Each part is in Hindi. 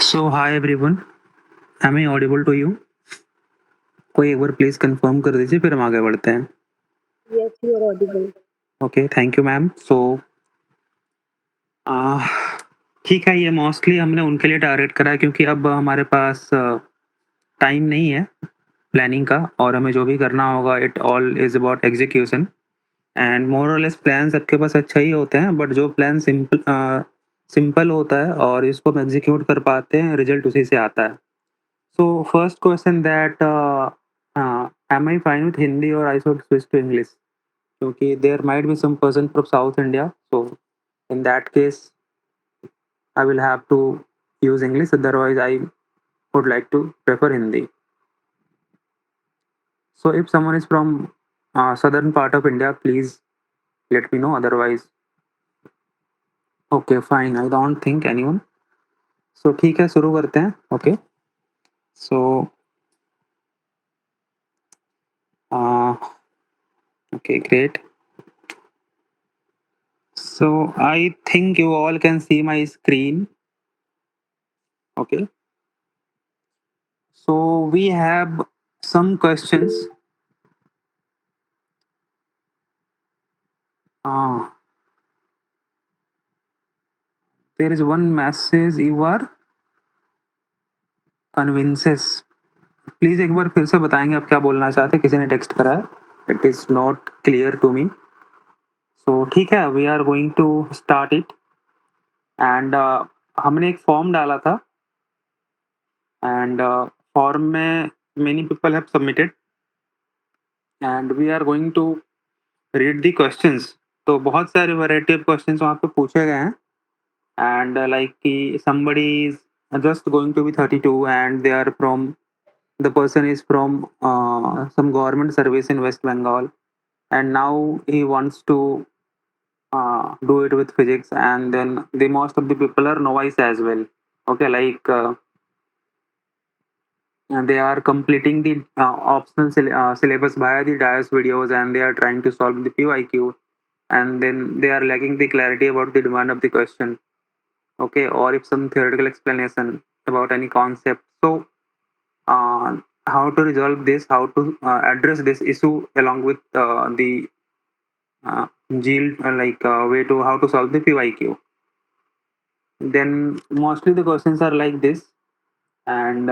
So hi everyone, am I audible to you? कोई एक बार प्लीज कंफर्म कर दीजिए फिर हम आगे बढ़ते हैं. Yes, you are audible. Okay, thank you ma'am. So ठीक है, ये मोस्टली हमने उनके लिए टारगेट करा है क्योंकि अब हमारे पास टाइम नहीं है प्लानिंग का, और हमें जो भी करना होगा it all is about execution. And more और लेस प्लान सबके पास अच्छा ही होते हैं, बट जो प्लान सिंपल होता है और इसको हम एग्जीक्यूट कर पाते हैं, रिजल्ट उसी से आता है. So first question that am I fine with Hindi or I should switch to English? क्योंकि there might be some person from South India, so in that case I will have to use English. Otherwise, I would like to prefer Hindi. So if someone is from southern part of India, please let me know. Otherwise, okay, fine. I don't think anyone. So ठीक है, शुरू करते हैं. Okay. So uh, okay, great. So I think you all can see my screen. Okay. So we have some questions. Uh, there is one message you are convinces. Please एक बार फिर से बताएंगे आप क्या बोलना चाहते हैं, किसी ने टेक्स्ट करा है. It is not clear to me. So ठीक है, we are going to start it. And हमने एक फॉर्म डाला था, एंड फॉर्म में many people have submitted, and we are going to read the questions. तो बहुत सारे वैरायटी ऑफ क्वेश्चंस वहाँ पे पूछे गए हैं. And like somebody is just going to be 32 and they are from, the person is from some government service in West Bengal, and now he wants to do it with physics, and then the most of the people are novice as well. Okay, like and they are completing the optional syllabus via the DIAS videos, and they are trying to solve the PYQ, and then they are lacking the clarity about the demand of the question. Okay, or if some theoretical explanation about any concept. So how to resolve this, how to address this issue along with the yield, way to how to solve the PYQ. Then mostly the questions are like this, and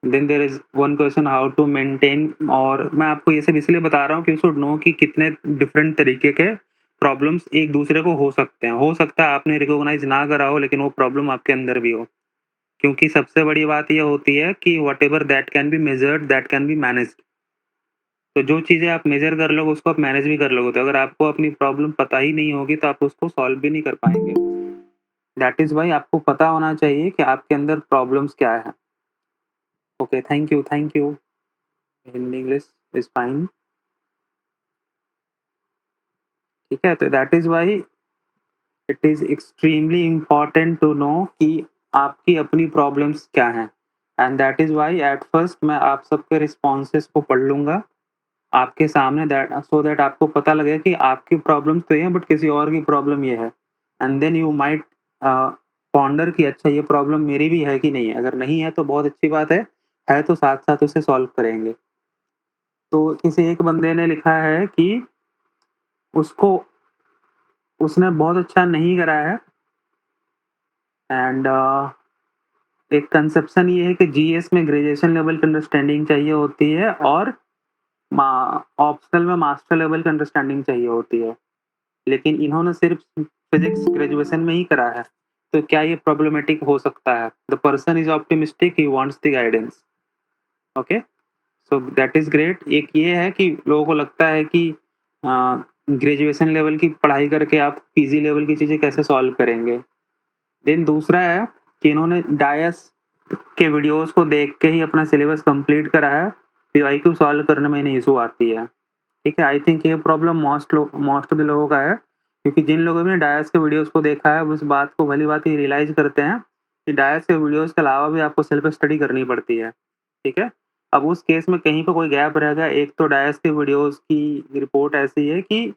then there is one question how to maintain. और मैं आपको ये सब इसलिए बता रहा हूँ कि शुड नो कि कितने डिफरेंट तरीके के प्रॉब्लम्स एक दूसरे को हो सकते हैं. हो सकता है आपने रिकॉग्नाइज ना करा हो, लेकिन वो प्रॉब्लम आपके अंदर भी हो. क्योंकि सबसे बड़ी बात ये होती है कि whatever that can be measured that can be managed. तो जो चीज़ें आप मेजर कर लोगे उसको आप मैनेज भी कर लोगे. तो अगर आपको अपनी प्रॉब्लम पता ही नहीं होगी तो आप उसको सॉल्व भी नहीं कर पाएँगे. दैट इज़ व्हाई आपको पता होना चाहिए कि आपके अंदर प्रॉब्लम्स क्या है. Okay, thank you, thank you. In English is fine. ठीक है, तो that is why it is extremely important to know कि आपकी अपनी प्रॉब्लम्स क्या हैं. And that is why at first मैं आप सबके रिस्पॉन्सेज़ को पढ़ लूँगा आपके सामने, दैट सो दैट आपको पता लगे कि आपकी प्रॉब्लम तो ये है बट किसी और की प्रॉब्लम ये है. And then you might ponder कि अच्छा ये प्रॉब्लम मेरी भी है कि नहीं है. अगर नहीं है तो बहुत अच्छी बात है तो साथ-साथ उसे सॉल्व करेंगे. तो किसी एक बंदे ने लिखा है कि उसको उसने बहुत अच्छा नहीं करा है. एंड एक कंसेप्शन ये है कि जीएस में ग्रेजुएशन लेवल की अंडरस्टैंडिंग चाहिए होती है, और ऑप्शनल में मास्टर लेवल की अंडरस्टैंडिंग चाहिए होती है. लेकिन इन्होंने सिर्फ फिजिक्स ग्रेजुएशन में ही करा है. तो क्या ये प्रॉब्लमेटिक हो सकता है? The person is optimistic, he wants the guidance. Okay, so that is great. एक ये है कि लोगों को लगता है कि ग्रेजुएशन लेवल की पढ़ाई करके आप पीजी लेवल की चीजें कैसे सॉल्व करेंगे. देन दूसरा है कि इन्होंने डायस के वीडियोस को देख के ही अपना सिलेबस कंप्लीट करा है. पीवाईक्यू सॉल्व करने में इन्हें इशू आती है. ठीक है, आई थिंक ये प्रॉब्लम मोस्ट ऑफ द लोगों का है, क्योंकि जिन लोगों ने डायस के वीडियोस को देखा है उस बात को भली बात ही रियलाइज करते हैं कि डायस के वीडियोस के अलावा भी आपको सेल्फ स्टडी करनी पड़ती है. ठीक है, अब उस केस में कहीं पे कोई गैप रह गया. एक तो डायस के वीडियोस की रिपोर्ट ऐसी है कि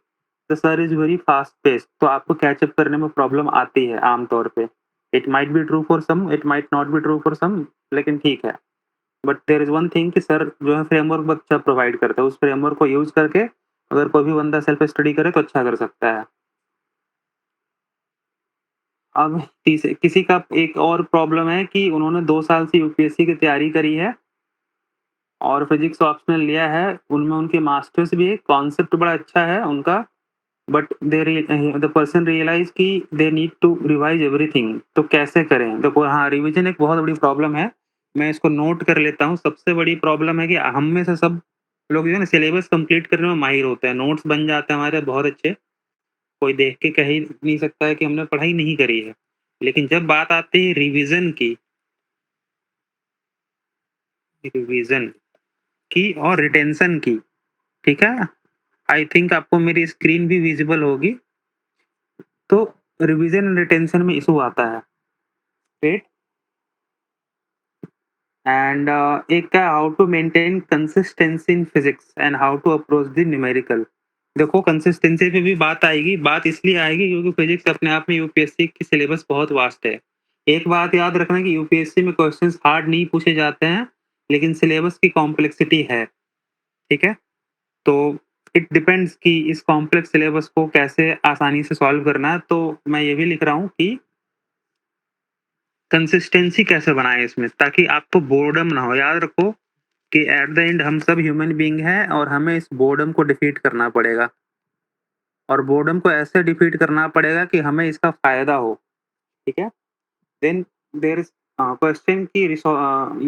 the sir is very fast paced, तो आपको कैचअप करने में प्रॉब्लम आती है आमतौर पे. It might be true for some, it might not be true for some, लेकिन ठीक है। But there is one thing कि सर जो है फ्रेमवर्क बहुत अच्छा प्रोवाइड करता है, उस फ्रेमवर्क को यूज करके अगर कोई भी बंदा सेल्फ स्टडी करे तो अच्छा कर सकता है। अब किसी का एक और प्रॉब्लम है कि उन्होंने 2 साल से यूपीएससी की तैयारी करी है और फिजिक्स ऑप्शनल लिया है, उनमें उनके मास्टर्स भी है, कॉन्सेप्ट बड़ा अच्छा है उनका, बट द पर्सन रियलाइज कि they need to revise everything, तो कैसे करें? देखो हाँ, रिवीजन एक बहुत बड़ी प्रॉब्लम है, मैं इसको नोट कर लेता हूँ। सबसे बड़ी प्रॉब्लम है कि हम में से सब लोग जो है ना सिलेबस कंप्लीट करने में माहिर होते हैं, नोट्स बन जाते हैं हमारे बहुत अच्छे, कोई देख के कह ही नहीं सकता है कि हमने पढ़ाई नहीं करी है। लेकिन जब बात आती है रिवीजन की और रिटेंशन की, ठीक है? आई थिंक आपको मेरी स्क्रीन भी विजिबल होगी। तो रिवीजन एंड रिटेंशन में इशू आता है, राइट? एंड एक क्या, how to maintain consistency in physics and how to approach the numerical. देखो कंसिस्टेंसी पे भी बात आएगी, बात इसलिए आएगी क्योंकि फिजिक्स अपने आप में यूपीएससी की सिलेबस बहुत वास्ट है। एक बात याद रखना कि यूपीएससी में क्वेश्चंस हार्ड नहीं पूछे जाते हैं, लेकिन सिलेबस की कॉम्प्लेक्सिटी है, ठीक है? तो इट डिपेंड्स कि इस कॉम्प्लेक्स सिलेबस को कैसे आसानी से सॉल्व करना है। तो मैं ये भी लिख रहा हूँ कि कंसिस्टेंसी कैसे बनाएं इसमें, ताकि आपको बोर्डम ना हो। याद रखो कि एट द एंड हम सब ह्यूमन बीइंग हैं और हमें इस बोर्डम को डिफीट करना पड़ेगा, और बोर्डम को ऐसे डिफीट करना पड़ेगा कि हमें इसका फायदा हो, ठीक है? देन देयर इज क्वेश्चन की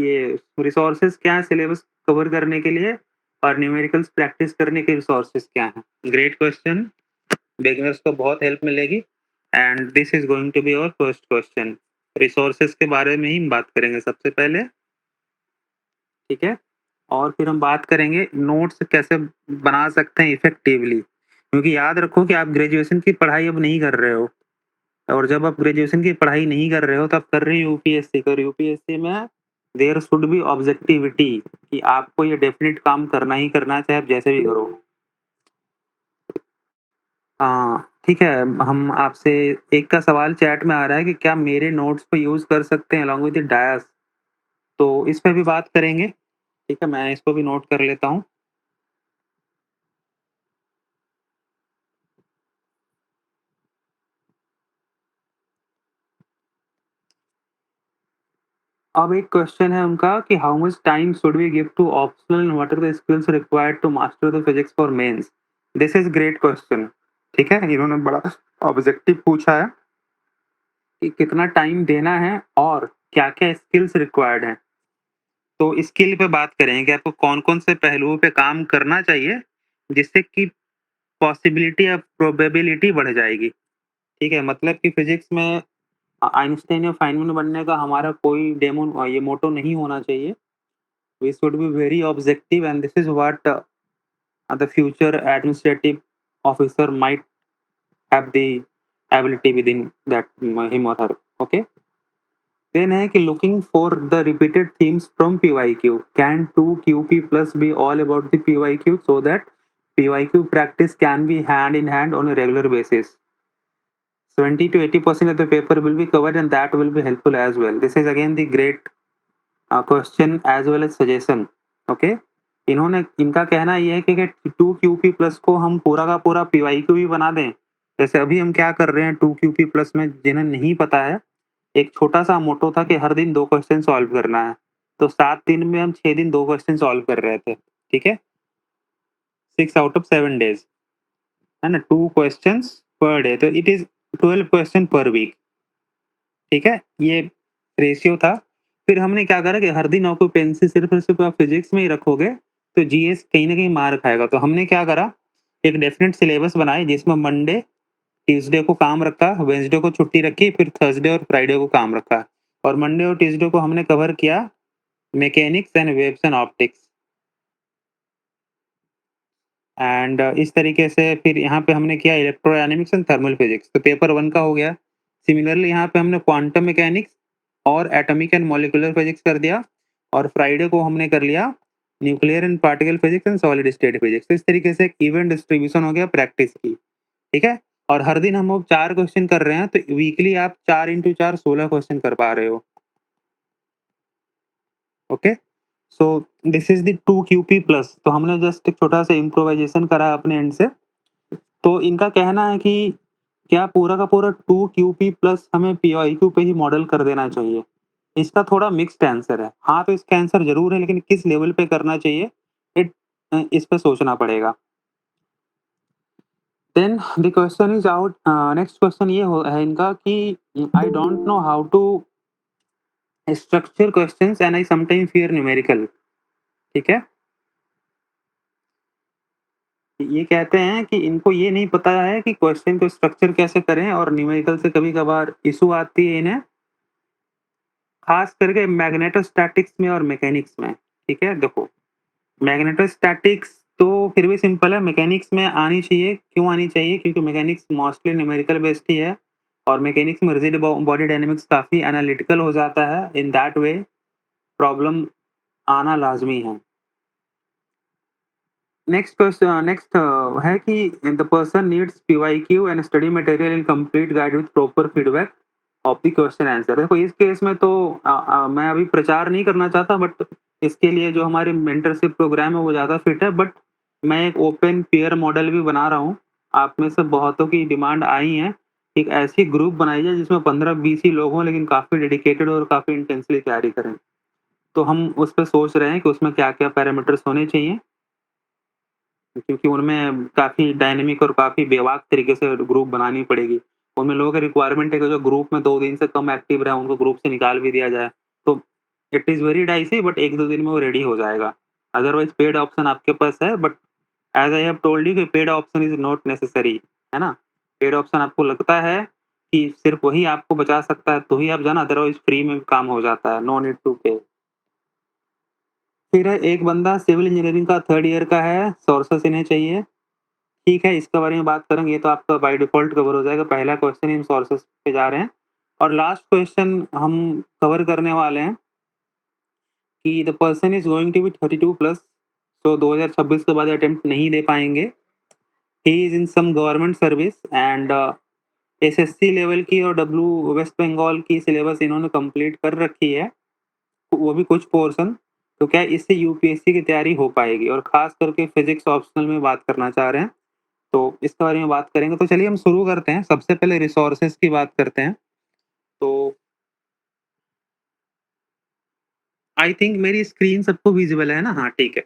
ये रिसोर्सेज क्या है सिलेबस कवर करने के लिए, और न्यूमेरिकल्स प्रैक्टिस करने के रिसोर्सेज क्या हैं? ग्रेट क्वेश्चन, बिगिनर्स को बहुत हेल्प मिलेगी। And this is going to be our first question. Resources के बारे में ही हम बात करेंगे सबसे पहले, ठीक है? और फिर हम बात करेंगे नोट्स कैसे बना सकते हैं इफेक्टिवली, क्योंकि याद रखो कि आप ग्रेजुएशन की पढ़ाई अब नहीं कर रहे हो, और जब आप ग्रेजुएशन की पढ़ाई नहीं कर रहे हो तब कर रहे हो यूपीएससी कर। यूपीएससी में देयर शुड बी ऑब्जेक्टिविटी कि आपको ये डेफिनेट काम करना ही करना है, चाहे आप जैसे भी करो। हाँ, ठीक है। हम आपसे एक का सवाल चैट में आ रहा है कि क्या मेरे नोट्स को यूज़ कर सकते हैं अलॉन्ग विद द डायस? तो इस पे भी बात करेंगे, ठीक है? मैं इसको भी नोट कर लेता हूँ। अब एक क्वेश्चन है उनका कि how much time should we give to optional and what are the skills required to master the physics for mains? This is great question, ठीक है? इन्होंने बड़ा ऑब्जेक्टिव पूछा है कि कितना टाइम देना है और क्या-क्या स्किल्स रिक्वायर्ड हैं। तो स्किल पे बात करेंगे कि आपको कौन-कौन से पहलुओं पे काम करना चाहिए, जिससे कि पॉसिबिलिटी या प्रोबेबिलिटी बढ़ जाएगी, ठीक है? मतलब कि फिजिक्स में आइंस्टाइन या फाइनमैन बनने का हमारा कोई ये मोटो नहीं होना चाहिए। We should be very objective, and this is what the future administrative officer might have the ability within that him or her. Okay. Then है कि looking for the repeated themes from PYQ. Can 2QP plus be all about the PYQ so that PYQ practice can be hand in hand on a regular basis? 70 to 80% of the paper will be covered, and that will be helpful as well. This is again the great question as well as suggestion, okay? इन्होंने इनका कहना ये है कि 2QP प्लस को हम पूरा का पूरा PYQ भी बना दें। जैसे अभी हम क्या कर रहे हैं 2QP प्लस में, जिन्हें नहीं पता है, एक छोटा सा मोटो था कि हर दिन 2 क्वेश्चन सॉल्व करना है। तो 7 दिन में हम 6 दिन 2 क्वेश्चन सॉल्व कर रहे थे, ठीक है? 6 आउट ऑफ 7 डेज़, है ना? 2 क्वेश्चंस पर डे, तो it is 12 question per week, ठीक है? ये रेशियो था। फिर हमने क्या करा कि हर दिन ऑक्यूपेंसी सिर्फ़ और सिर्फ़ आप फिज़िक्स में ही रखोगे, तो जीएस कहीं न कहीं मार खाएगा। तो हमने क्या करा, एक डेफ़िनिट सिलेबस बनाई जिसमें मंडे, ट्यूसडे को काम रखा, वेडनेसडे को छुट्टी रखी, फिर थर्सडे और फ्राइडे को काम रखा। और मंडे और ट्यूसडे को हमने कवर किया mechanics and waves and optics. And इस तरीके से फिर यहाँ पे हमने किया इलेक्ट्रोडायनामिक्स एंड थर्मल फिजिक्स, तो पेपर 1 का हो गया। सिमिलरली यहाँ पे हमने क्वांटम मैकेनिक्स और एटॉमिक एंड मॉलिक्यूलर फिजिक्स कर दिया, और फ्राइडे को हमने कर लिया nuclear and particle physics and solid state physics. तो इस तरीके से एक इवेंट डिस्ट्रीब्यूशन हो गया प्रैक्टिस की, ठीक है? और हर दिन हम लोग 4 क्वेश्चन कर रहे हैं, तो वीकली आप 4 इंटू 4 16 क्वेश्चन कर पा रहे हो। Okay? So this is the 2 QP plus. तो हमने जस्ट एक छोटा-सा इम्प्रोवाइज़ेशन करा अपने एंड से। तो इनका कहना है कि क्या पूरा का पूरा 2 क्यूपी प्लस हमें पीवाईक्यू पे ही मॉडल कर देना चाहिए? इसका थोड़ा मिक्स्ड आंसर है। हाँ, तो इसका आंसर ज़रूर है, लेकिन किस लेवल पे करना चाहिए, इस पे सोचना पड़ेगा। Then the question is out next question ये हो है इनका कि I don't know how to structure questions and I sometime fear numerical. ठीक है? ये कहते हैं कि इनको ये नहीं पता है कि क्वेश्चन को स्ट्रक्चर कैसे करें, और न्यूमेरिकल से कभी-कभार इश्यू आती है इन्हें, खास करके मैग्नेटोस्टैटिक्स में और मैकेनिक्स में। ठीक है? देखो, मैग्नेटोस्टैटिक्स तो फिर भी सिंपल है, मैकेनिक्स में आनी चाहिए। क्यों आनी चाहिए? क्योंकि मैकेनिक्स मोस्टली न्यूमेरिकल बेस्ड ही है, और मैकेनिक्स में रिजिड बॉडी डायनामिक्स काफ़ी एनालिटिकल हो जाता है। इन दैट वे प्रॉब्लम आना लाज़मी है। नेक्स्ट है कि the person needs PYQ and study material in complete guide with proper feedback of the question answer. देखो, इस केस में तो मैं अभी प्रचार नहीं करना चाहता, बट इसके लिए जो हमारी मेंटरशिप प्रोग्राम है वो ज़्यादा फिट है। बट मैं एक ओपन पेयर मॉडल भी बना रहा हूँ। आप में से बहुतों की डिमांड आई है, एक ऐसी ग्रुप बनाई जाए जिसमें 15-20 ही लोग हों, लेकिन काफ़ी डेडिकेटेड और काफ़ी इंटेंसली तैयारी करें। तो हम उस पे सोच रहे हैं कि उसमें क्या-क्या पैरामीटर्स होने चाहिए, क्योंकि उनमें काफ़ी डायनामिक और काफ़ी बेबाक तरीके से ग्रुप बनानी पड़ेगी। उनमें लोगों का रिक्वायरमेंट है कि जो ग्रुप में 2 दिन से कम एक्टिव रहे, उनको ग्रुप से निकाल भी दिया जाए। तो it is very dicey, but 1-2 दिन में वो रेडी हो जाएगा। अदरवाइज़ पेड ऑप्शन आपके पास है, but as I have told you कि paid option is not necessary, है ना? पेड ऑप्शन आपको लगता है कि सिर्फ़ वही आपको बचा सकता है, तो ही आप जाना, अदरवाइज़ फ्री में काम हो जाता है, नो नीड टू पे। फिर है एक बंदा सिविल इंजीनियरिंग का 3rd ईयर का है, सोर्सेस इन्हें चाहिए। ठीक है, इसके बारे में बात करेंगे, ये तो आपका बाय डिफ़ॉल्ट कवर हो जाएगा। पहला क्वेश्चन ही हम सोर्सेज़ पे जा रहे हैं, और लास्ट क्वेश्चन हम कवर करने वाले हैं कि the person is going to be 32 plus, तो 2026 के बाद अटेम्प्ट नहीं दे पाएँगे। He is in some government service and SSC level की और डब्ल्यू वेस्ट बंगाल की सिलेबस इन्होंने कंप्लीट कर रखी है, वो भी कुछ पोर्शन। तो क्या इससे यूपीएससी की तैयारी हो पाएगी? और ख़ास करके फिज़िक्स ऑप्शनल में बात करना चाह रहे हैं। तो इसके बारे में बात करेंगे। तो चलिए हम शुरू करते हैं। सबसे पहले रिसोर्सेज़ की बात करते हैं। तो आई थिंक मेरी स्क्रीन सबको विज़िबल है ना? हाँ, ठीक है।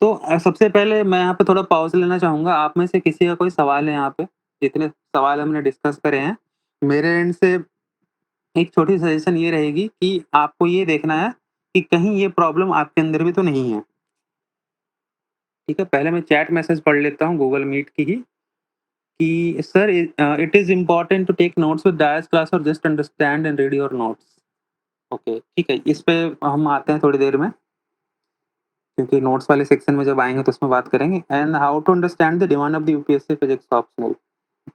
तो सबसे पहले मैं यहाँ पे थोड़ा पॉज़ लेना चाहूँगा। आप में से किसी का कोई सवाल है यहाँ पे? जितने सवाल हमने डिस्कस करे हैं, मेरे एंड से एक छोटी सजेशन ये रहेगी कि आपको ये देखना है कि कहीं ये प्रॉब्लम आपके अंदर भी तो नहीं है। ठीक है? पहले मैं चैट मैसेज पढ़ लेता हूँ गूगल मीट की ही, कि sir it is important to take notes with डायस क्लास और just understand and read your notes. Okay, ठीक है, इस पे हम आते हैं थोड़ी देर में, क्योंकि नोट्स वाले सेक्शन में जब आएँगे तो उसमें बात करेंगे। And how to understand the demand of the UPSC physics optional.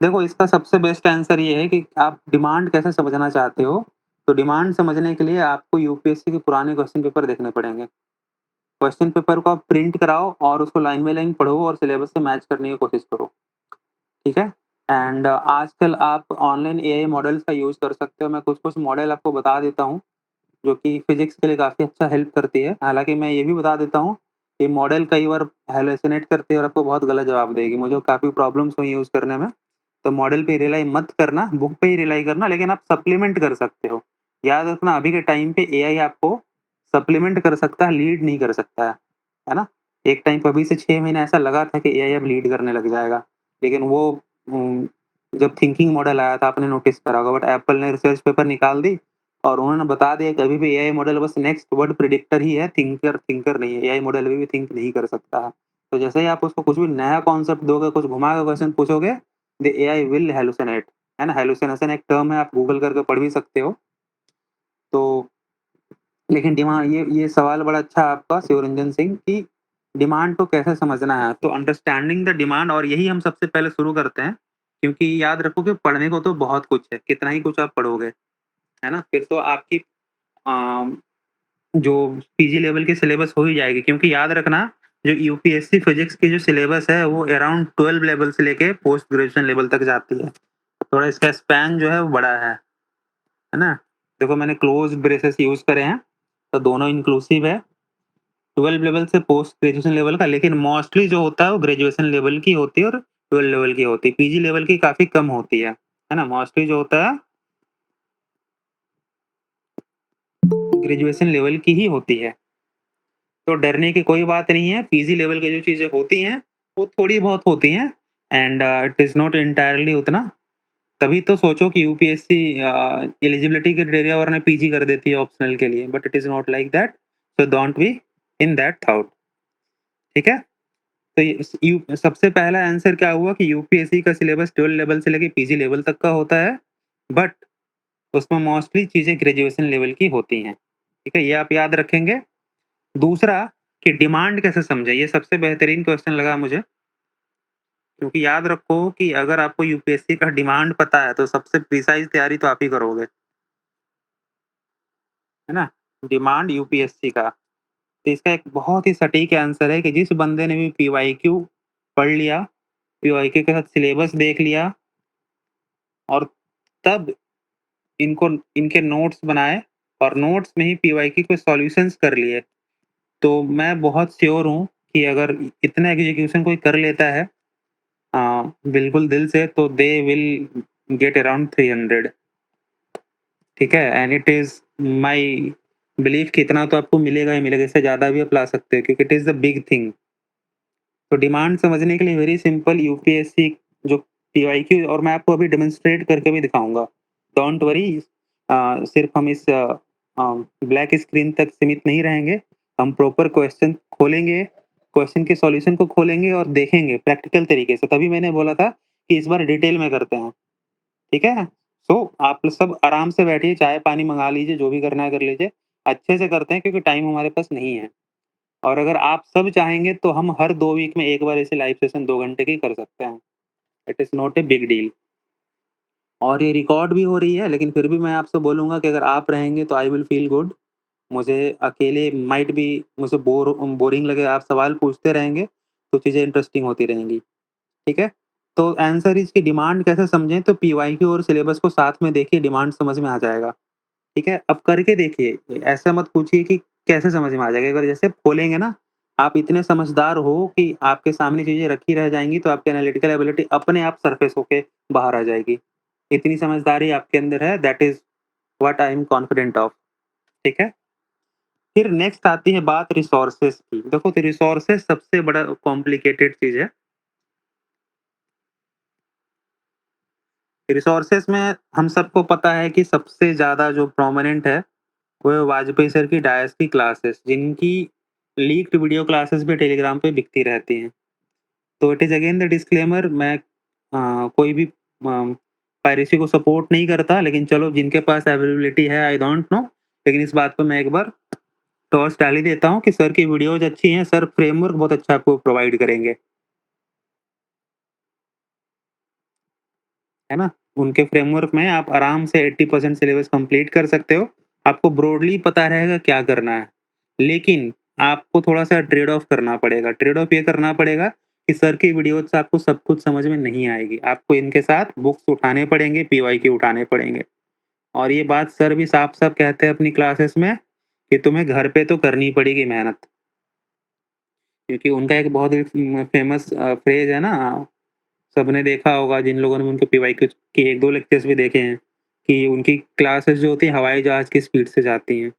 देखो, इसका सबसे बेस्ट आंसर ये है कि आप डिमांड कैसे समझना चाहते हो। तो डिमांड समझने के लिए आपको यूपीएससी के पुराने क्वेश्चन पेपर देखने पड़ेंगे। क्वेश्चन पेपर को आप प्रिंट कराओ और उसको लाइन बाय लाइन पढ़ो और सिलेबस से मैच करने की कोशिश करो। ठीक है? एंड आजकल आप ऑनलाइन एआई मॉडल्स का यूज़ कर सकते हो। मैं कुछ-कुछ मॉडल आपको बता देता हूँ, जो कि फिज़िक्स के लिए काफ़ी अच्छा हेल्प करती है। हालाँकि मैं ये भी बता देता हूँ, कि मॉडल कई बार हैलुसिनेट करती है और आपको बहुत गलत जवाब देगी। मुझे काफ़ी प्रॉब्लम्स हुई यूज़ करने में। तो मॉडल पे रिलाई मत करना, बुक पे ही रिलाई करना, लेकिन आप सप्लीमेंट कर सकते हो। याद रखना, अभी के टाइम पे एआई आपको सप्लीमेंट कर सकता है, लीड नहीं कर सकता है ना? एक टाइम पे अभी से 6 महीने ऐसा लगा था कि एआई अब लीड करने लग जाएगा। लेकिन वो उम, जब थिंकिंग मॉडल आया था, आपने नोटिस करा होगा, बट एप्पल ने रिसर्च पेपर निकाल दी और उन्होंने बता दिया कि अभी भी एआई मॉडल बस नेक्स्ट वर्ड प्रेडिक्टर ही है, थिंकर थिंकर नहीं है। एआई मॉडल अभी भी थिंक नहीं कर सकता है। तो जैसे ही आप उसको कुछ भी नया कॉन्सेप्ट दोगे, कुछ घुमा के क्वेश्चन पूछोगे, द एआई विल हैलुसिनेट, है ना? हैलुसिनेशन एक टर्म है, आप गूगल करके पढ़ भी सकते हो। तो लेकिन ये सवाल बड़ा अच्छा है आपका शिवरंजन सिंह, कि डिमांड को कैसे समझना है। तो अंडरस्टैंडिंग द डिमांड, और यही हम सबसे पहले शुरू करते हैं, क्योंकि याद रखो कि पढ़ने को तो बहुत कुछ है, कितना ही कुछ आप पढ़ोगे, है ना? फिर तो आपकी अ, जो पीजी लेवल की सिलेबस हो ही जाएगी, क्योंकि याद रखना, जो यूपीएससी फिजिक्स की जो सिलेबस है वो अराउंड 12 लेवल से लेके पोस्ट ग्रेजुएशन लेवल तक जाती है। थोड़ा इसका स्पैन जो है वो बड़ा है ना? देखो मैंने क्लोज ब्रेसेस यूज़ करे हैं, तो दोनों इंक्लूसिव है। 12 लेवल से पोस्ट ग्रेजुएशन लेवल का, लेकिन मोस्टली जो होता है वो ग्रेजुएशन लेवल की होती है और 12 लेवल की होती है। पीजी लेवल की काफ़ी कम होती है ना? मोस्टली जो होता है ग्रेजुएशन लेवल की ही होती है। तो डरने की कोई बात नहीं है, पीजी लेवल की जो चीज़ें होती हैं, वो थोड़ी बहुत होती हैं and it is not entirely उतना। तभी तो सोचो कि यूपीएससी एलिजिबिलिटी क्राइटेरिया वरना पीजी कर देती है ऑप्शनल के लिए, but it is not like that, so don't be in that thought, ठीक है? तो ये यू सबसे पहला आंसर क्या हुआ कि यूपीएससी का सिलेबस 12 लेवल से लेके पीजी लेवल तक का होता है, बट उसमें मोस्टली चीज़ें ग्रेजुएशन लेवल की होती हैं, ठीक है? ये आप याद रखेंगे। दूसरा कि डिमांड कैसे समझें, ये सबसे बेहतरीन क्वेश्चन लगा मुझे, क्योंकि याद रखो कि अगर आपको यूपीएससी का डिमांड पता है, तो सबसे प्रिसाइज़ तैयारी तो आप ही करोगे, है ना? डिमांड यूपीएससी का, तो इसका एक बहुत ही सटीक आंसर है कि जिस बंदे ने भी पीवाईक्यू पढ़ लिया, पीवाईक्यू के साथ सिलेबस देख लिया और तब इनको इनके नोट्स बनाए और नोट्स में ही पीवाईक्यू के सॉल्यूशंस कर लिए, तो मैं बहुत श्योर हूँ कि अगर इतना एग्जीक्यूशन कोई कर लेता है बिल्कुल दिल से, तो दे विल गेट अराउंड 300, ठीक है? And it is my belief कि इतना तो आपको मिलेगा ही मिलेगा, इससे ज़्यादा भी आप ला सकते हो क्योंकि it is the big thing. तो डिमांड समझने के लिए वेरी सिंपल यूपीएससी जो पीवाईक्यू, और मैं आपको अभी डेमोंस्ट्रेट करके भी दिखाऊँगा। डोंट वरी, सिर्फ़ हम इस ब्लैक स्क्रीन तक सीमित नहीं रहेंगे। हम प्रॉपर क्वेश्चन खोलेंगे, क्वेश्चन के सॉल्यूशन को खोलेंगे और देखेंगे प्रैक्टिकल तरीके से। तभी मैंने बोला था कि इस बार डिटेल में करते हैं, ठीक है? सो आप सब आराम से बैठिए, चाय-पानी मँगा लीजिए, जो भी करना है कर लीजिए। अच्छे से करते हैं क्योंकि टाइम हमारे पास नहीं है। और अगर आप सब चाहेंगे तो हम हर 2 वीक में 1 बार ऐसे लाइव सेशन 2 घंटे की कर सकते हैं। It is not a big deal, और ये रिकॉर्ड भी हो रही है, लेकिन फिर भी मैं आपसे बोलूँगा कि अगर आप रहेंगे तो आई विल फील गुड। मुझे अकेले माइट बी मुझे बोरिंग लगे, आप सवाल पूछते रहेंगे, तो चीज़ें इंटरेस्टिंग होती रहेंगी, ठीक है? तो आंसर इसकी डिमांड कैसे समझें, तो पीवाईक्यू और सिलेबस को साथ में देखिए, डिमांड समझ में आ जाएगा, ठीक है? अब करके देखिए, ऐसा मत पूछिए कि कैसे समझ में आ जाएगा, अगर जैसे खोलेंगे ना, आप इतने समझदार हो कि आपके सामने चीज़ें रखी रह जाएँगी, तो आपकी एनालिटिकल एबिलिटी अपने आप सरफेस होके बाहर आ जाएगी। इतनी समझदारी आपके अंदर है, that is what I am confident of, ठीक है? फिर नेक्स्ट आती है बात रिसोर्सेज़ की। देखो तो रिसोर्सेज़ सबसे बड़ा कॉम्प्लिकेटेड चीज़ है। रिसोर्सेज़ में हम सबको पता है कि सबसे ज़्यादा जो प्रोमिनेंट है, वो है वाजपेयी सर की डायस की क्लासेस, जिनकी लीक्ड वीडियो क्लासेस भी टेलीग्राम पे बिकती रहती हैं। तो it is again the disclaimer, मैं कोई भी पायरेसी को सपोर्ट नहीं करता, लेकिन चलो जिनके पास अवेलेबिलिटी है आई डोंट नो, लेकिन इस बात पे मैं एक बार टॉस डाल ही देता हूँ कि सर की वीडियोज़ अच्छी हैं, सर फ्रेमवर्क बहुत अच्छा आपको प्रोवाइड करेंगे, है ना? उनके फ्रेमवर्क में आप आराम से 80% सिलेबस कंप्लीट कर सकते हो। आपको ब्रॉडली पता रहेगा क्या करना है। लेकिन आपको थोड़ा-सा ट्रेड ऑफ करना पड़ेगा। ट्रेड ऑफ ये करना पड़ेगा कि सर की वीडियोज़ से आपको सब कुछ समझ में नहीं आएगी। आपको इनके साथ बुक्स उठाने पड़ेंगे, पीवाईक्यू उठाने पड़ेंगे। और ये बात सर भी साफ-साफ कहते हैं अपनी क्लासेस में कि तुम्हें घर पे तो करनी पड़ेगी मेहनत। क्योंकि उनका एक बहुत ही फेमस फ्रेज़ है ना, सबने देखा होगा जिन लोगों ने उनके पीवाईक्यू के 1-2 लेक्चर्स भी देखे हैं, कि उनकी क्लासेस जो होती हैं हवाई जहाज़ की स्पीड से जाती हैं।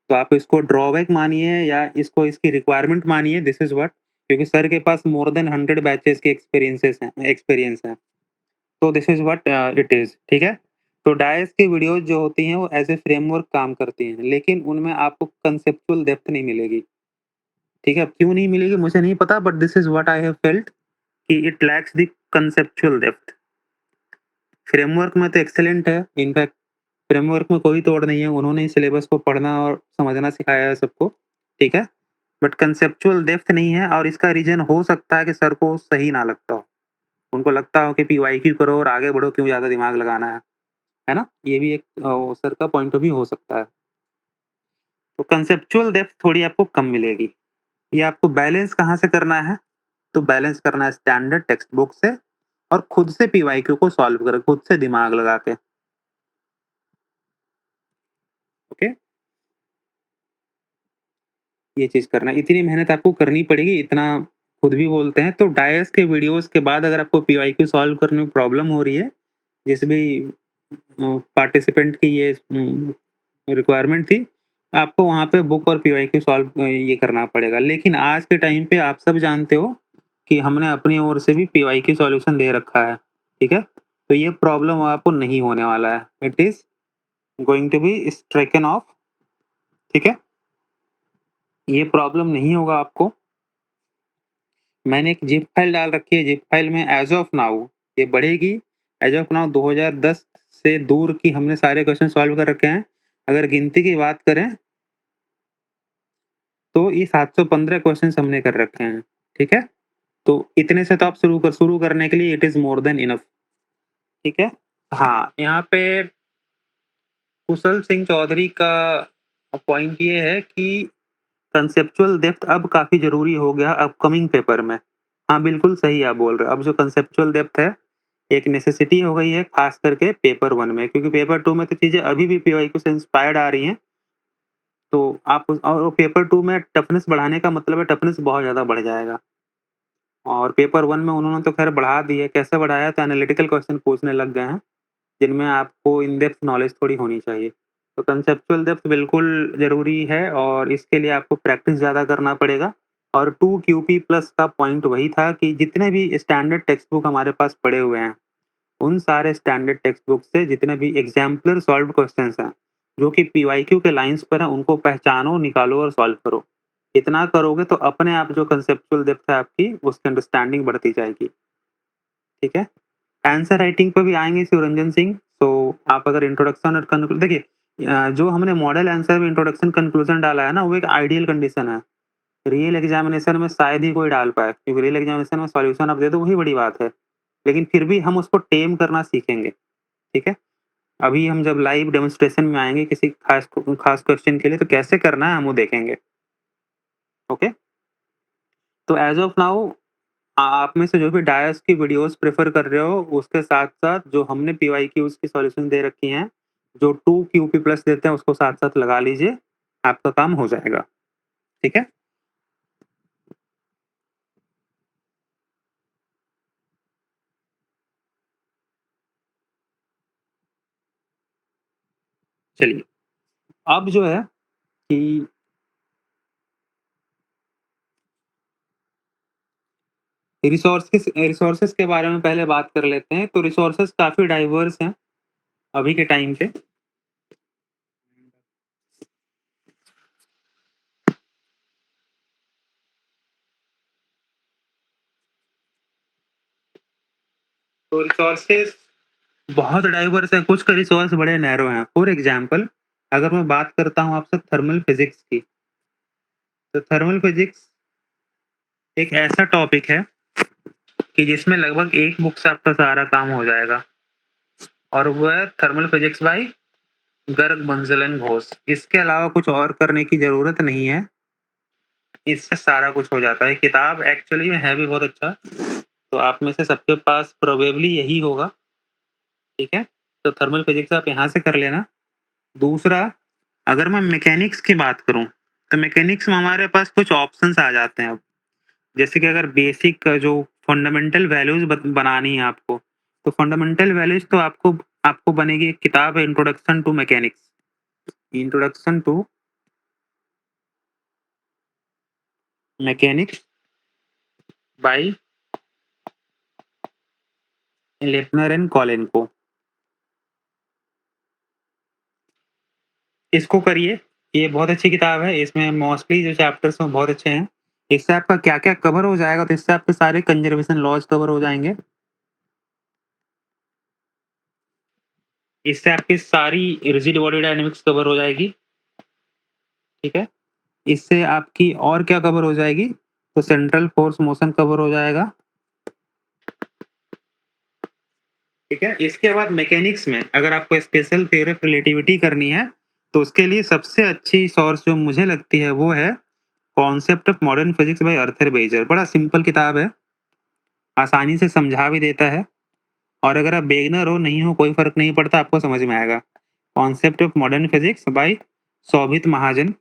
तो आप इसको ड्रॉबैक मानिए या इसको इसकी रिक्वायरमेंट मानिए, दिस इज़ व्हाट, क्योंकि सर के पास मोर देन 100 बैचेज़ के एक्सपीरियंस है। तो this is what it is, ठीक है? तो डायस की वीडियोज़ जो होती हैं वो एज़ ए फ्रेमवर्क काम करती हैं, लेकिन उनमें आपको कांसेप्चुअल डेप्थ नहीं मिलेगी, ठीक है? अब क्यों नहीं मिलेगी मुझे नहीं पता, but this is what I have felt कि it lacks the conceptual depth. Framework में तो एक्सीलेंट है, इनफैक्ट फ्रेमवर्क में कोई तोड़ नहीं है, उन्होंने ही सिलेबस को पढ़ना और समझना सिखाया है सबको, ठीक है? बट कांसेप्चुअल डेप्थ नहीं है, और इसका रीज़न हो सकता है कि सर को सही ना लगता हो। उनको लगता हो कि पीवाईक्यू करो और आगे बढ़ो, क्यों ज़्यादा दिमाग लगाना है ना? ये भी एक सर का पॉइंट ऑफ व्यू हो सकता है। तो कांसेप्चुअल डेप्थ थोड़ी आपको कम मिलेगी। ये आपको बैलेंस कहाँ से करना है? तो बैलेंस करना है स्टैंडर्ड टेक्स्ट बुक से और खुद से पीवाईक्यू को सॉल्व करें, खुद से दिमाग लगा के। ओके? ये चीज़ करना है। इतनी मेहनत आपको करनी पड़ेगी, इतना खुद भी बोलते हैं। तो डायस के वीडियोज़ के बाद अगर आपको पीवाईक्यू सॉल्व करने में प्रॉब्लम हो रही है, जिस भी पार्टिसिपेंट की ये रिक्वायरमेंट थी, आपको वहाँ पे बुक और पीवाईक्यू सॉल्व ये करना पड़ेगा। लेकिन आज के टाइम पे आप सब जानते हो कि हमने अपनी ओर से भी पीवाईक्यू सॉल्यूशन दे रखा है, ठीक है? तो ये प्रॉब्लम आपको नहीं होने वाला है। It is going to be stricken off, ठीक है? ये प्रॉब्लम नहीं होगा आपको। मैंने एक ज़िप फ़ाइल डाल रखी है, ज़िप फ़ाइल में एज़ ऑफ नाउ ये बढ़ेगी। एज़ ऑफ नाउ 2010 से दूर की हमने सारे क्वेश्चन सॉल्व कर रखे हैं। अगर गिनती की बात करें तो ये 715 क्वेश्चंस हमने कर रखे हैं, ठीक है? तो इतने से तो आप शुरू करने के लिए it is more than enough, ठीक है? हाँ, यहाँ पे कुशल सिंह चौधरी का पॉइंट ये है कि कंसेप्चुअल डेप्थ अब काफ़ी ज़रूरी हो गया अपकमिंग पेपर में। हाँ, बिल्कुल सही आप बोल रहे हो। अब जो कंसेप्चुअल डेप्थ है, एक नेसेसिटी हो गई है ख़ास करके पेपर 1 में, क्योंकि पेपर 2 में तो चीज़ें अभी भी पीवाईक्यू से इंस्पायर्ड आ रही हैं। तो आप और पेपर 2 में टफ़नेस बढ़ाने का मतलब है टफ़नेस बहुत ज़्यादा बढ़ जाएगा। और पेपर 1 में उन्होंने तो ख़ैर बढ़ा दी है, कैसे बढ़ाया? तो एनालिटिकल क्वेश्चन पूछने लग गए हैं, जिनमें आपको इन डेप्थ नॉलेज थोड़ी होनी चाहिए। तो कंसेप्चुअल डेप्थ बिल्कुल ज़रूरी है और इसके लिए आपको प्रैक्टिस ज़्यादा करना पड़ेगा। और 2 क्यूपी प्लस का पॉइंट वही था कि जितने भी स्टैंडर्ड टेक्स्ट बुक हमारे पास पड़े हुए हैं, उन सारे स्टैंडर्ड टेक्स्ट बुक से जितने भी एग्ज़ाम्पलर सॉल्व्ड क्वेश्चन्स हैं, जो कि पीवाईक्यू के लाइन्स पर हैं, उनको पहचानो, निकालो और सॉल्व करो। इतना करोगे तो अपने आप जो कंसेप्चुअल डेप्थ है आपकी, उसकी अंडरस्टैंडिंग बढ़ती जाएगी, ठीक है? आंसर राइटिंग पे भी आएँगे शिवरंजन सिंह, तो आप अगर इंट्रोडक्शन और देखिए जो हमने मॉडल आंसर में इंट्रोडक्शन कंक्लूजन डाला है ना, वो एक आइडियल कंडीशन है। रियल एग्ज़ामिनेशन में शायद ही कोई डाल पाए, क्योंकि रियल एग्ज़ामिनेशन में सॉल्यूशन आप दे दो वही बड़ी बात है। लेकिन फिर भी हम उसको टेम करना सीखेंगे, ठीक है? अभी हम जब लाइव डेमोंस्ट्रेशन में आएँगे किसी खास क्वेश्चन के लिए तो कैसे करना है हम वो देखेंगे, ओके? तो एज़ ऑफ नाउ आप में से जो भी डायस की वीडियोज़ प्रेफ़र कर रहे हो, उसके साथ-साथ जो हमने पीवाईक्यूज़ की सॉल्यूशन दे रखी हैं, जो 2 क्यूपी प्लस देते हैं उसको साथ-साथ लगा लीजिए, आपका काम हो जाएगा, ठीक है? चलिए, अब जो है कि रिसोर्सेज़ के बारे में पहले बात कर लेते हैं, तो रिसोर्सेज़ काफ़ी डाइवर्स हैं, अभी के टाइम पे। तो रिसोर्सेज़ बहुत डाइवर्स हैं, कुछ के रिसोर्स बड़े नैरो हैं। फॉर एग्ज़ाम्पल अगर मैं बात करता हूँ आपसे थर्मल फिज़िक्स की, तो थर्मल फिज़िक्स एक ऐसा टॉपिक है कि जिसमें लगभग एक बुक से आपका सारा काम हो जाएगा और वो है थर्मल फिजिक्स बाय गर्ग मंजलन घोष। इसके अलावा कुछ और करने की ज़रूरत नहीं है, इससे सारा कुछ हो जाता है। किताब एक्चुअली में है भी बहुत अच्छा, तो आप में से सबके पास प्रोबेबली यही होगा, ठीक है? तो थर्मल फिजिक्स आप यहाँ से कर लेना। दूसरा, अगर मैं मैकेनिक्स की बात करूँ, तो मैकेनिक्स में हमारे पास कुछ ऑप्शंस आ जाते हैं अब। जैसे कि अगर बेसिक जो फंडामेंटल वैल्यूज़ बनानी है आपको, तो फंडामेंटल वैल्यूज़ तो आपको आपको बनेगी एक किताब है introduction to mechanics. Introduction to mechanics by Leighton and Kolenkow. इसको करिए, ये बहुत अच्छी किताब है, इसमें मोस्टली जो चैप्टर्स हैं बहुत अच्छे हैं। इससे आपका क्या-क्या कवर हो जाएगा, तो इससे आपके सारे कंज़र्वेशन लॉज़ कवर हो जाएँगे। इससे आपकी सारी रिजिड बॉडी डायनामिक्स कवर हो जाएगी, ठीक है? इससे आपकी और क्या कवर हो जाएगी, तो सेंट्रल फोर्स मोशन कवर हो जाएगा, ठीक है? इसके बाद मैकेनिक्स में अगर आपको स्पेशल थ्योरी ऑफ रिलेटिविटी करनी है, तो उसके लिए सबसे अच्छी सोर्स जो मुझे लगती है वो है concept of modern physics by Arthur Beiser. बड़ा सिंपल किताब है, आसानी से समझा भी देता है, और अगर आप बिगिनर हो नहीं हो कोई फर्क नहीं पड़ता, आपको समझ में आएगा। Concept of modern physics by Shobhit Mahajan,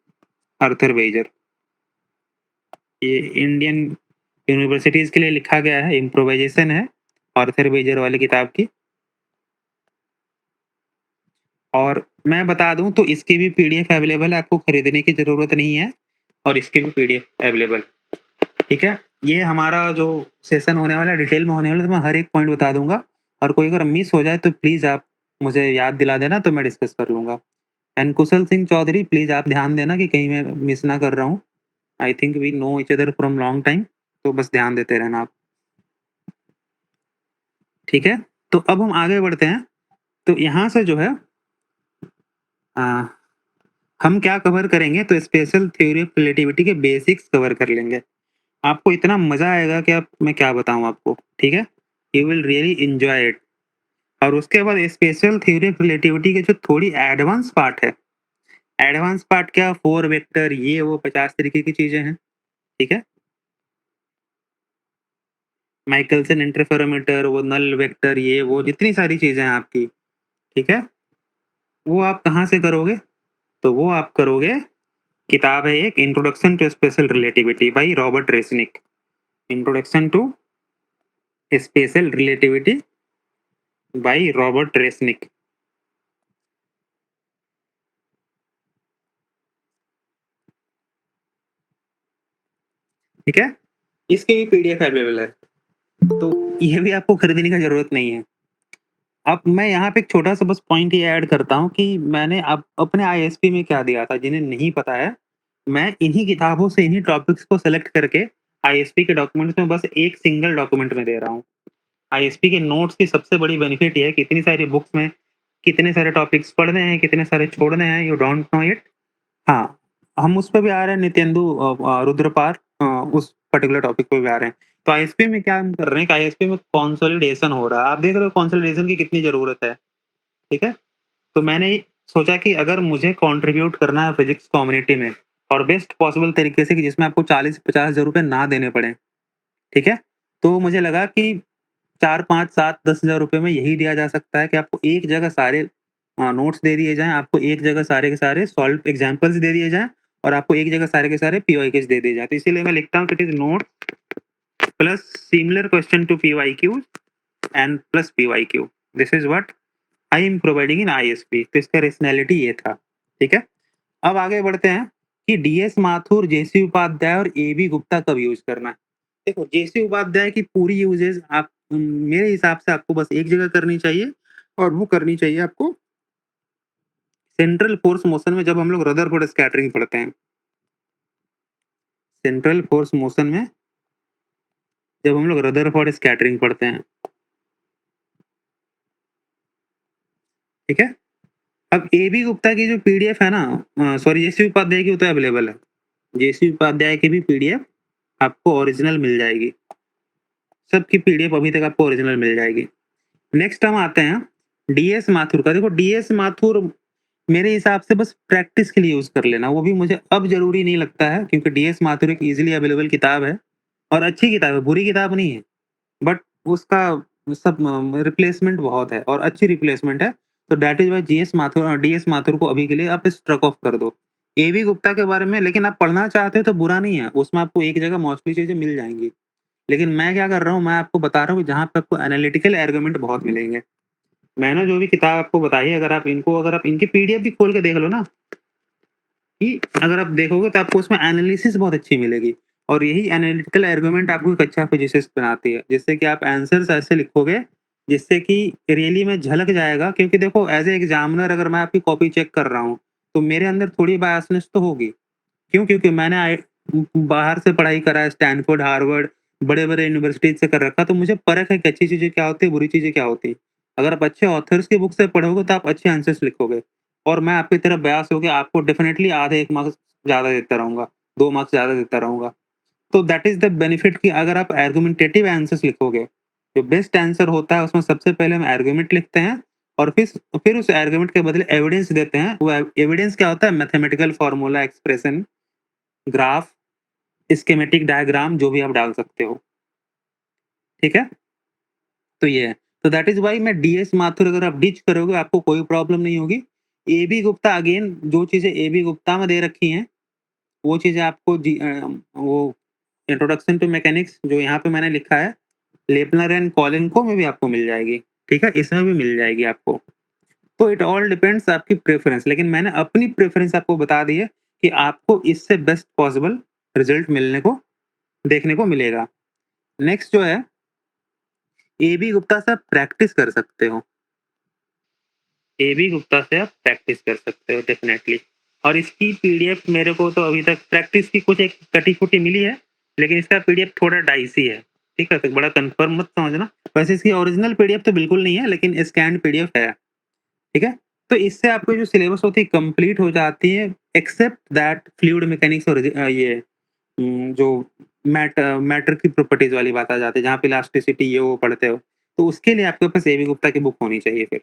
Arthur Beiser. ये इंडियन यूनिवर्सिटीज के लिए लिखा गया है, इम्प्रोवाइजेशन है आर्थर बेजर वाली किताब की। और मैं बता दूं तो इसकी भी पीडीएफ अवेलेबल है, आपको खरीदने की जरूरत नहीं है, और इसकी भी पीडीएफ अवेलेबल। ठीक है, ये हमारा जो सेशन होने वाला है डिटेल में होने वाला है, तो मैं हर एक पॉइंट बता दूंगा, और कोई अगर मिस हो जाए तो प्लीज आप मुझे याद दिला देना, तो मैं डिस्कस कर लूंगा। एंड कुशल सिंह चौधरी, प्लीज आप ध्यान देना कि कहीं मैं मिस ना कर रहा हूँ। I think we know each other from long time, तो बस ध्यान देते रहना आप। ठीक है, तो अब हम आगे बढ़ते हैं। तो यहाँ से जो है हम क्या कवर करेंगे, तो स्पेशल थ्योरी ऑफ रिलेटिविटी के बेसिक्स कवर कर लेंगे। आपको इतना मजा आएगा कि आप मैं क्या बताऊं आपको। ठीक है, you will really enjoy it. और उसके बाद स्पेशल थ्योरी ऑफ रिलेटिविटी के जो थोड़ी एडवांस पार्ट है, एडवांस पार्ट क्या, 4 वेक्टर, ये वो 50 तरीके की चीजें हैं। ठीक है, माइकलसन इंटरफेरोमीटर, वो नल वेक्टर, ये वो जितनी सारी चीजें हैं आपकी। ठीक है, वो आप कहाँ से करोगे, तो वो आप करोगे, किताब है एक, introduction to special relativity by Robert Resnick. Introduction to special relativity by Robert Resnick. ठीक है, इसकी भी पीडीएफ अवेलेबल है, तो ये भी आपको खरीदने की जरूरत नहीं है। अब मैं यहाँ पे एक छोटा सा बस पॉइंट ये ऐड करता हूँ कि मैंने अब अपने आईएसपी में क्या दिया था, जिन्हें नहीं पता है, मैं इन्हीं किताबों से इन्हीं टॉपिक्स को सेलेक्ट करके आईएसपी के डॉक्यूमेंट्स में बस एक सिंगल डॉक्यूमेंट में दे रहा हूँ। आईएसपी के नोट्स की सबसे बड़ी बेनिफिट ये है कि इतनी सारी बुक्स में कितने सारे टॉपिक्स पढ़ने हैं, कितने सारे छोड़ने हैं, यू डोंट नो इट। हाँ, हम उस पे भी आ रहे हैं, नितेंदु रुद्रपार, उस पर्टिकुलर टॉपिक पे भी आ रहे हैं। तो आईएसपी में क्या हम कर रहे हैं कि आईएसपी में कंसोलिडेशन हो रहा है, आप देख रहे हो कंसोलिडेशन की कितनी जरूरत है। ठीक है, तो मैंने सोचा कि अगर मुझे कंट्रीब्यूट करना है फिजिक्स कम्युनिटी में, और बेस्ट पॉसिबल तरीके से कि जिसमें आपको 40-50 हजार रुपए ना देने पड़े। ठीक है, तो मुझे लगा कि 4, 5, 7, 10 हजार रुपए में यही दिया जा सकता है कि आपको एक जगह सारे नोट्स दे दिए जाएं, आपको एक जगह सारे के सारे सॉल्व एग्जांपल्स दे दिए जाएं, और आपको एक जगह सारे के सारे पीवाईक्यूज दे दिए जाए। तो इसीलिए मैं लिखता हूँ कि it is not plus similar question to PYQ and plus PYQ. This is what I am providing in ISP. तो इसका रेशनैलिटी ये था। ठीक है, अब आगे बढ़ते हैं कि डीएस माथुर, जेसी उपाध्याय और ए बी गुप्ता कब यूज करना है। देखो, जेसी उपाध्याय की पूरी यूजेज आप मेरे हिसाब से आपको बस एक जगह करनी चाहिए, और वो करनी चाहिए आपको सेंट्रल फोर्स मोशन में, जब हम लोग रदरफोर्ड स्कैटरिंग पढ़ते हैं। सेंट्रल फोर्स मोशन में जब हम लोग रदरफोर्ड स्कैटरिंग पढ़ते हैं। ठीक है, अब ए बी गुप्ता की जो पीडीएफ है ना, सॉरी जेसी उपाध्याय की, तो अवेलेबल है। जेसी उपाध्याय की भी पीडीएफ आपको ओरिजिनल मिल जाएगी, सबकी पीडीएफ अभी तक आपको ओरिजिनल मिल जाएगी। नेक्स्ट हम आते हैं डीएस माथुर का। देखो, डीएस माथुर मेरे हिसाब से बस प्रैक्टिस के लिए यूज कर लेना, वो भी मुझे अब जरूरी नहीं लगता है, क्योंकि डीएस माथुर एक इजीली अवेलेबल किताब है, और अच्छी किताब है, बुरी किताब नहीं है, बट उसका सब रिप्लेसमेंट बहुत है, और अच्छी रिप्लेसमेंट है। तो that is why GS Mathur और डीएस माथुर को अभी के लिए आप स्ट्रक ऑफ कर दो। एवी गुप्ता के बारे में लेकिन आप पढ़ना चाहते हो तो बुरा नहीं है, उसमें आपको एक जगह मोस्टली चीजें मिल जाएंगी। लेकिन मैं क्या कर रहा हूँ, मैं आपको बता रहा हूँ कि जहाँ पे आपको एनालिटिकल आर्गुमेंट बहुत मिलेंगे। मैंने जो भी किताब आपको बताई है, अगर आप इनकी पीडीएफ भी खोल के देख लो ना, कि अगर आप देखोगे तो आपको उसमें एनालिसिस बहुत अच्छी मिलेगी, और यही एनालिटिकल आर्गुमेंट आपको एक अच्छा फिजिसिस्ट बनाती है, जिससे कि आप आंसर्स ऐसे लिखोगे जिससे कि रियली में झलक जाएगा। क्योंकि देखो, एज ए एग्जामिनर अगर मैं आपकी कॉपी चेक कर रहा हूँ, तो मेरे अंदर थोड़ी बायसनेस तो होगी। क्यों? क्योंकि मैंने बाहर से पढ़ाई करा है, स्टैनफोर्ड, हार्वर्ड, बड़े बड़े यूनिवर्सिटीज से कर रखा, तो मुझे परख है कि अच्छी चीजें क्या होती है, बुरी चीजें क्या होती है। अगर आप अच्छे ऑथर्स की बुक से पढ़ोगे तो आप अच्छे आंसर्स लिखोगे, और मैं आपकी तरफ बयास होकर आपको डेफिनेटली आधे 1 मार्क्स ज्यादा देता रहूंगा, 2 मार्क्स ज्यादा देता रहूंगा। तो दैट इज द बेनिफिट कि अगर आप आर्गुमेंटेटिव आंसर्स लिखोगे, जो बेस्ट आंसर होता है उसमें सबसे पहले हम आर्गुमेंट लिखते हैं, और फिर उस आर्गुमेंट के बदले एविडेंस देते हैं। वो एविडेंस क्या होता है? Mathematical formula, expression, graph, schematic diagram जो भी आप डाल सकते हो, ठीक है? तो ये है। तो दैट इज़ व्हाई मैं डीएस माथुर अगर आप डिच करोगे आपको कोई प्रॉब्लम नहीं होगी। एबी गुप्ता अगेन जो चीज़ें एबी गुप्ता में दे रखी हैं, वो चीज़ें आपको वो इंट्रोडक्शन टू मैकेनिक्स जो यहाँ पे मैंने लिखा है, लेपनर एंड कोलेंको में भी आपको मिल जाएगी, ठीक है? इसमें भी मिल जाएगी आपको। तो इट ऑल डिपेंड्स आपकी प्रेफ़रेंस, लेकिन मैंने अपनी प्रेफ़रेंस आपको बता दी है कि आपको इससे बेस्ट पॉसिबल रिज़ल्ट मिलने को देखने को मिलेगा। नेक्स्ट जो है, एबी गुप्ता से आप प्रैक्टिस कर सकते हो। एबी गुप्ता से आप प्रैक्टिस कर सकते हो डेफ़िनेटली। और इसकी पीडीएफ मेरे को तो अभी तक प्रैक्टिस की कुछ एक कटी-फुटी मिली है, लेकिन इसका पीडीएफ थोड़ा डाइसी है, ठीक है? तो बड़ा कन्फर्म मत समझना। वैसे इसकी ओरिजिनल पीडीएफ तो बिल्कुल नहीं है, लेकिन स्कैन्ड पीडीएफ है, ठीक है? तो इससे आपको जो सिलेबस होती है कंप्लीट हो जाती है, एक्सेप्ट दैट फ्लूइड मैकेनिक्स और ये जो मैटर की प्रॉपर्टीज़ वाली बात आ जाती है, जहाँ पे इलास्टिसिटी ये वो पढ़ते हो, तो उसके लिए आपके पास एबी गुप्ता की बुक होनी चाहिए फिर।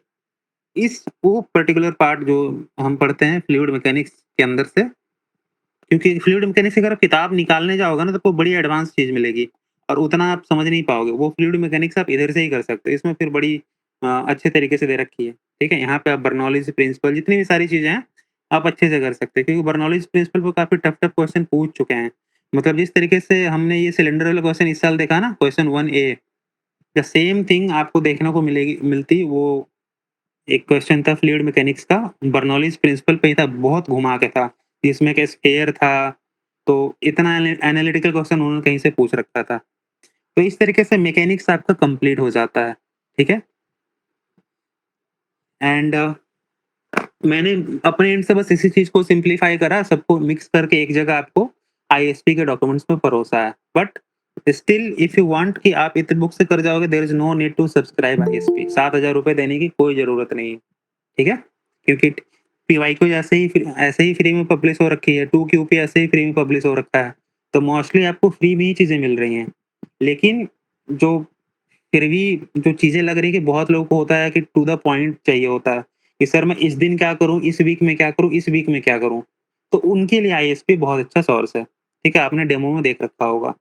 इस वो पर्टिकुलर पार्ट जो हम पढ़ते हैं फ्लूइड मैकेनिक्स के अंदर से, क्योंकि फ्लूइड मैकेनिक्स अगर आप किताब निकालने जाओगे ना तो आपको बड़ी एडवांस चीज़ मिलेगी और उतना आप समझ नहीं पाओगे। वो फ्लूइड मैकेनिक्स आप इधर से ही कर सकते हो। इसमें फिर बड़ी अच्छे तरीके से दे रखी है, ठीक है? यहाँ पे आप बर्नौलीज़ प्रिंसिपल जितनी भी सारी चीज़ें हैं, आप अच्छे से कर सकते हैं क्योंकि बर्नौलीज़ प्रिंसिपल पे काफ़ी टफ-टफ क्वेश्चन पूछ चुके हैं। मतलब जिस तरीके से हमने ये सिलेंडर वाला क्वेश्चन इस साल देखा ना, question 1A, the same thing आपको देखने को मिलती वो एक क्वेश्चन था फ्लूइड मैकेनिक्स का, बर्नौलीज़ प्रिंसिपल पे ही था, बहुत घुमा के था। इसमें एक स्फीयर था, तो इतना एनालिटिकल क्वेश्चन उन्होंने कहीं से पूछ रखा था। तो इस तरीके से मैकेनिक्स आपका कंप्लीट हो जाता है, ठीक है? एंड मैंने अपने एंड से बस इसी चीज़ को सिम्प्लीफाई करा, सबको मिक्स करके एक जगह आपको आईएसपी के डॉक्यूमेंट्स में परोसा है। But still if you want कि आप इतने बुक से कर जाओगे, there is no need to subscribe ISP. ₹7,000 देने की कोई ज़रूरत नहीं है। ठीक है? क्योंकि पीवाईक्यू ऐसे ही फ्री में पब्लिश हो रखी है, 2क्यूपी ऐसे ही फ्री में पब्लिश हो रखा है। तो मोस्टली आपको फ्री में ही चीज़ें मिल रही हैं। लेकिन जो फिर भी जो चीज़ें लग रही है कि बहुत लोगों को होता है कि टू द पॉइंट चाहिए होता है, कि सर मैं इस दिन क्या करूँ, इस वीक में क्या करूँ, इस वीक में क्या करूँ? तो उनके लिए आईएसपी बहुत अच्छा सोर्स है। ठीक है? आपने डेमो में देख रखा होगा।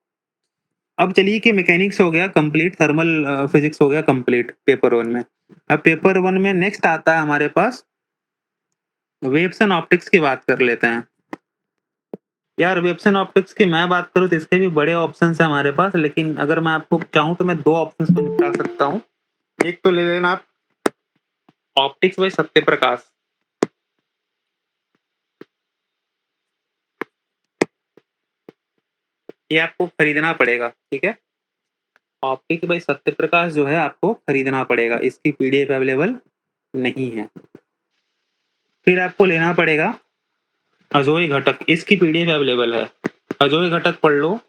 अब चलिए कि मैकेनिक्स हो गया कंप्लीट, थर्मल फिजिक्स हो गया कंप्लीट पेपर 1 में। अब पेपर 1 में नेक्स्ट आता है हमारे पास वेव्स एंड ऑप्टिक्स की बात कर लेते हैं। यार वेव्स एंड ऑप्टिक्स की मैं बात करूँ तो इसके भी बड़े ऑप्शंस हैं हमारे पास, लेकिन अगर मैं आपको चाहूँ तो मैं 2 ऑप्शंस को निपटा सकता हूँ। एक तो ले लेना आप ऑप्टिक्स बाय सत्यप्रकाश। ये आपको खरीदना पड़ेगा, ठीक है? ऑप्टिक्स बाय सत्यप्रकाश जो है आपको खरीदना पड़ेगा, इसकी पीडीएफ अवेलेबल नहीं है। फिर आपको लेना पड़ेगा अजोय घटक, इसकी पीडीएफ अवेलेबल है। अजोय घटक पढ़ लो,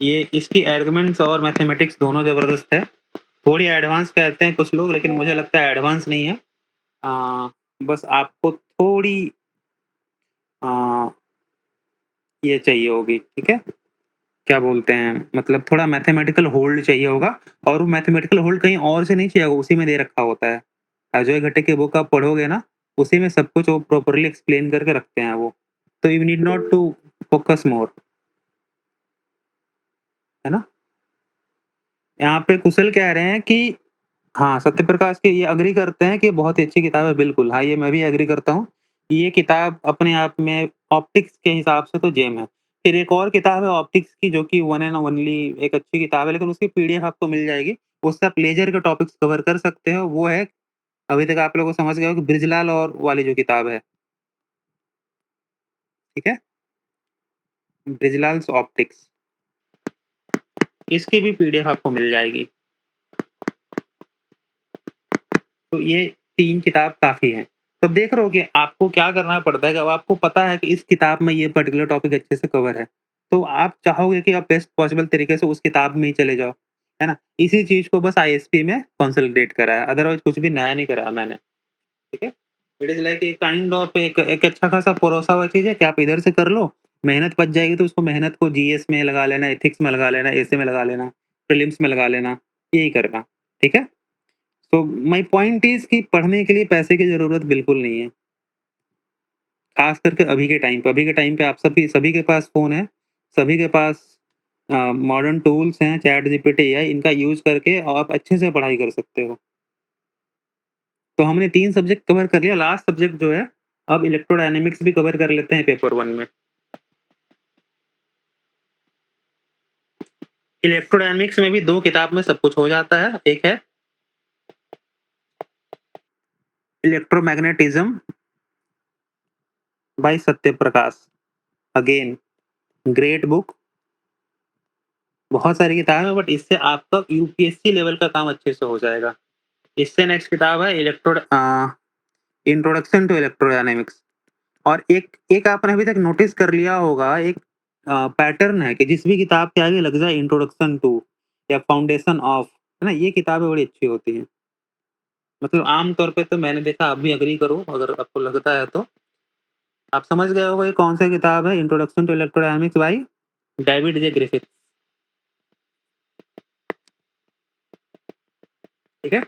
ये इसकी आर्गुमेंट्स और मैथमेटिक्स दोनों ज़बरदस्त है। थोड़ी एडवांस कहते हैं कुछ लोग, लेकिन मुझे लगता है एडवांस नहीं है। बस आपको थोड़ी अ, ये चाहिए होगी, ठीक है? क्या बोलते हैं, मतलब थोड़ा मैथमेटिकल होल्ड चाहिए होगा और वो मैथमेटिकल होल्ड कहीं और से नहीं चाहिए होगा, उसी में दे रखा होता है। अजय घटक की बुक आप पढ़ोगे ना, उसी में सब कुछ वो प्रॉपर्ली एक्सप्लेन करके रखते हैं वो। तो you need not to focus more, है ना? यहाँ पे कुशल कह रहे हैं कि हाँ, सत्यप्रकाश की ये एग्री करते हैं कि बहुत ही अच्छी किताब है, बिल्कुल। हाँ, ये मैं भी एग्री करता हूँ। ये किताब अपने आप में ऑप्टिक्स के हिसाब से तो जेम है। फिर एक और किताब है ऑप्टिक्स की जो कि वन एंड ओनली एक अच्छी किताब है, लेकिन उसकी पीडीएफ आपको मिल जाएगी। उससे आप लेज़र के टॉपिक्स कवर कर सकते हो। वो है अभी तक आप लोग समझ गए हो कि बृजलाल और वाली जो किताब है, ठीक है? बृजलाल्स ऑप्टिक्स, इसकी भी पीडीएफ आपको मिल जाएगी। तो ये 3 किताब काफ़ी हैं। तो देख रहे हो कि आपको क्या करना पड़ता है, जब आपको पता है कि इस किताब में ये पर्टिकुलर टॉपिक अच्छे से कवर है, तो आप चाहोगे कि आप बेस्ट पॉसिबल तरीके से उस किताब में ही चले जाओ, है ना? इसी चीज़ को बस आईएसपी में कंसोलिडेट करा है, अदरवाइज़ कुछ भी नया नहीं करा मैंने, ठीक है? It is like a kind of एक एक अच्छा खासा परोसा हुआ चीज़ है कि आप इधर से कर लो, मेहनत बच जाएगी तो उसको मेहनत को जीएस में लगा लेना, एथिक्स में लगा लेना, ऐसे में लगा लेना, प्रीलिम्स में लगा लेना, यही करना, ठीक है? तो माय पॉइंट इज़ कि पढ़ने के लिए पैसे की ज़रूरत बिल्कुल नहीं है। ख़ास करके अभी के टाइम पे आप सभी सभी के पास फ़ोन है, सभी के पास मॉडर्न टूल्स हैं, चैट जीपीटी, एआई, इनका यूज़ करके आप अच्छे से पढ़ाई कर सकते हो। तो हमने 3 सब्जेक्ट कवर कर लिया, लास्ट सब्जेक्ट जो है, अब इलेक्ट्रोडायनामिक्स भी कवर कर लेते हैं पेपर 1 में। इलेक्ट्रोडायनामिक्स में भी 2 किताब में सब कुछ हो जाता है। एक है electromagnetism by Satyaprakash. Again great book. बहुत सारी किताबें हैं बट इससे आपका यूपीएससी लेवल का काम अच्छे से हो जाएगा। इससे नेक्स्ट किताब है इंट्रोडक्शन टू इलेक्ट्रोडायनामिक्स। और एक एक आपने अभी तक नोटिस कर लिया होगा, एक पैटर्न है कि जिस भी किताब के आगे लग जाए इंट्रोडक्शन टू या फाउंडेशन ऑफ, है ना? ये किताबें बड़ी अच्छी होती हैं। मतलब आम तौर पे तो मैंने देखा, आप भी एग्री करो अगर आपको लगता है तो। आप समझ गए होगे ये कौन सी किताब है, introduction to electrodynamics by David J Griffith. ठीक है?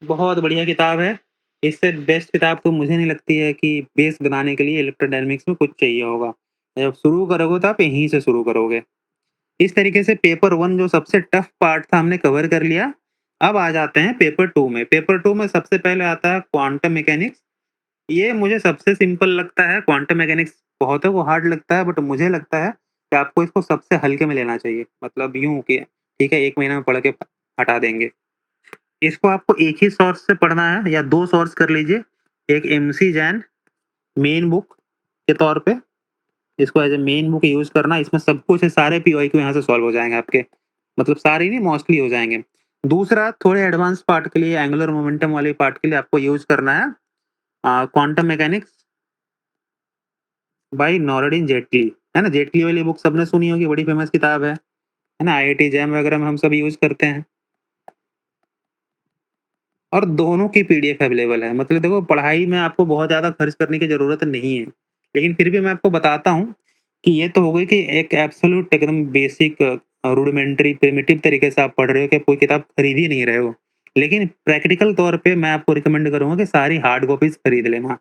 बहुत बढ़िया किताब है। इससे बेस्ट किताब तो मुझे नहीं लगती है कि बेस बनाने के लिए इलेक्ट्रोडायनामिक्स में कुछ चाहिए होगा। जब शुरू करोगे तो आप यहीं से शुरू करोगे। इस तरीके से पेपर 1 जो सबसे टफ पार्ट था हमने कवर कर लिया। अब आ जाते हैं पेपर 2 में। पेपर 2 में सबसे पहले आता है क्वांटम मैकेनिक्स। ये मुझे सबसे सिंपल लगता है। क्वांटम मैकेनिक्स बहुतों को हार्ड लगता है बट मुझे लगता है कि आपको इसको सबसे हल्के में लेना चाहिए। मतलब यूँ कि ठीक है, 1 महीना में पढ़ के हटा देंगे। इसको आपको एक ही सोर्स से पढ़ना है या 2 सोर्स कर लीजिए। एक एमसी जैन मेन बुक के तौर पे इसको as a main book use करना। इसमें सब कुछ है, सारे पीवाईक्यू यहाँ से सॉल्व हो जाएँगे आपके। मतलब सारे नहीं, मोस्टली हो जाएँगे। दूसरा थोड़े एडवांस पार्ट के लिए, एंगुलर मोमेंटम वाले पार्ट के लिए आपको यूज़ करना है quantum mechanics by Nooruddin Jaitley. है ना? जेटली वाली बुक सबने सुनी होगी, बड़ी फेमस किताब है ना? आईआईटी जैम वगैरह में हम सब यूज़ करते हैं। और दोनों की पीडीएफ अवेलेबल है। मतलब देखो, पढ़ाई में आपको बहुत ज़्यादा खर्च करने की ज़रूरत नहीं है। लेकिन फिर भी मैं आपको बताता हूँ कि ये तो हो गई कि एक एब्सोल्यूट एकदम बेसिक रूडिमेंटरी प्रिमिटिव तरीके से आप पढ़ रहे हो कि कोई किताब खरीद ही नहीं रहे हो। लेकिन प्रैक्टिकल तौर पे मैं आपको रिकमेंड करूँगा कि सारी हार्ड कॉपीज़ खरीद लेना।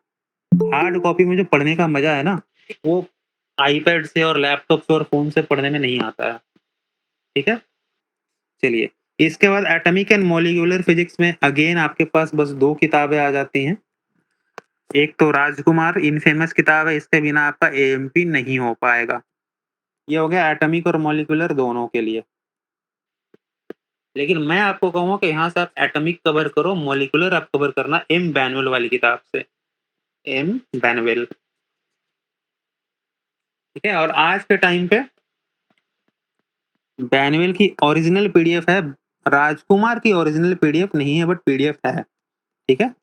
हार्ड कॉपी में जो पढ़ने का मज़ा है ना, वो आईपैड से और लैपटॉप से और फ़ोन से पढ़ने में नहीं आता है। ठीक है? चलिए, इसके बाद एटॉमिक एंड मॉलिक्यूलर फिजिक्स में अगेन आपके पास बस 2 किताबें आ जाती हैं। एक तो राजकुमार इनफेमस किताब है, इसके बिना आपका एएमपी नहीं हो पाएगा। ये हो गया एटॉमिक और मॉलिक्यूलर दोनों के लिए। लेकिन मैं आपको कहूँगा कि यहाँ से आप एटॉमिक कवर करो, मॉलिक्यूलर आप कवर करना एम बैनवेल वाली किताब से। एम बैनवेल। ठीक है? और आज के टाइम पे बैनवेल की ओरिजिनल पीडीएफ है। राजकुमार की ओरिजिनल पीडीएफ नहीं है बट पीडीएफ है। ठीक है?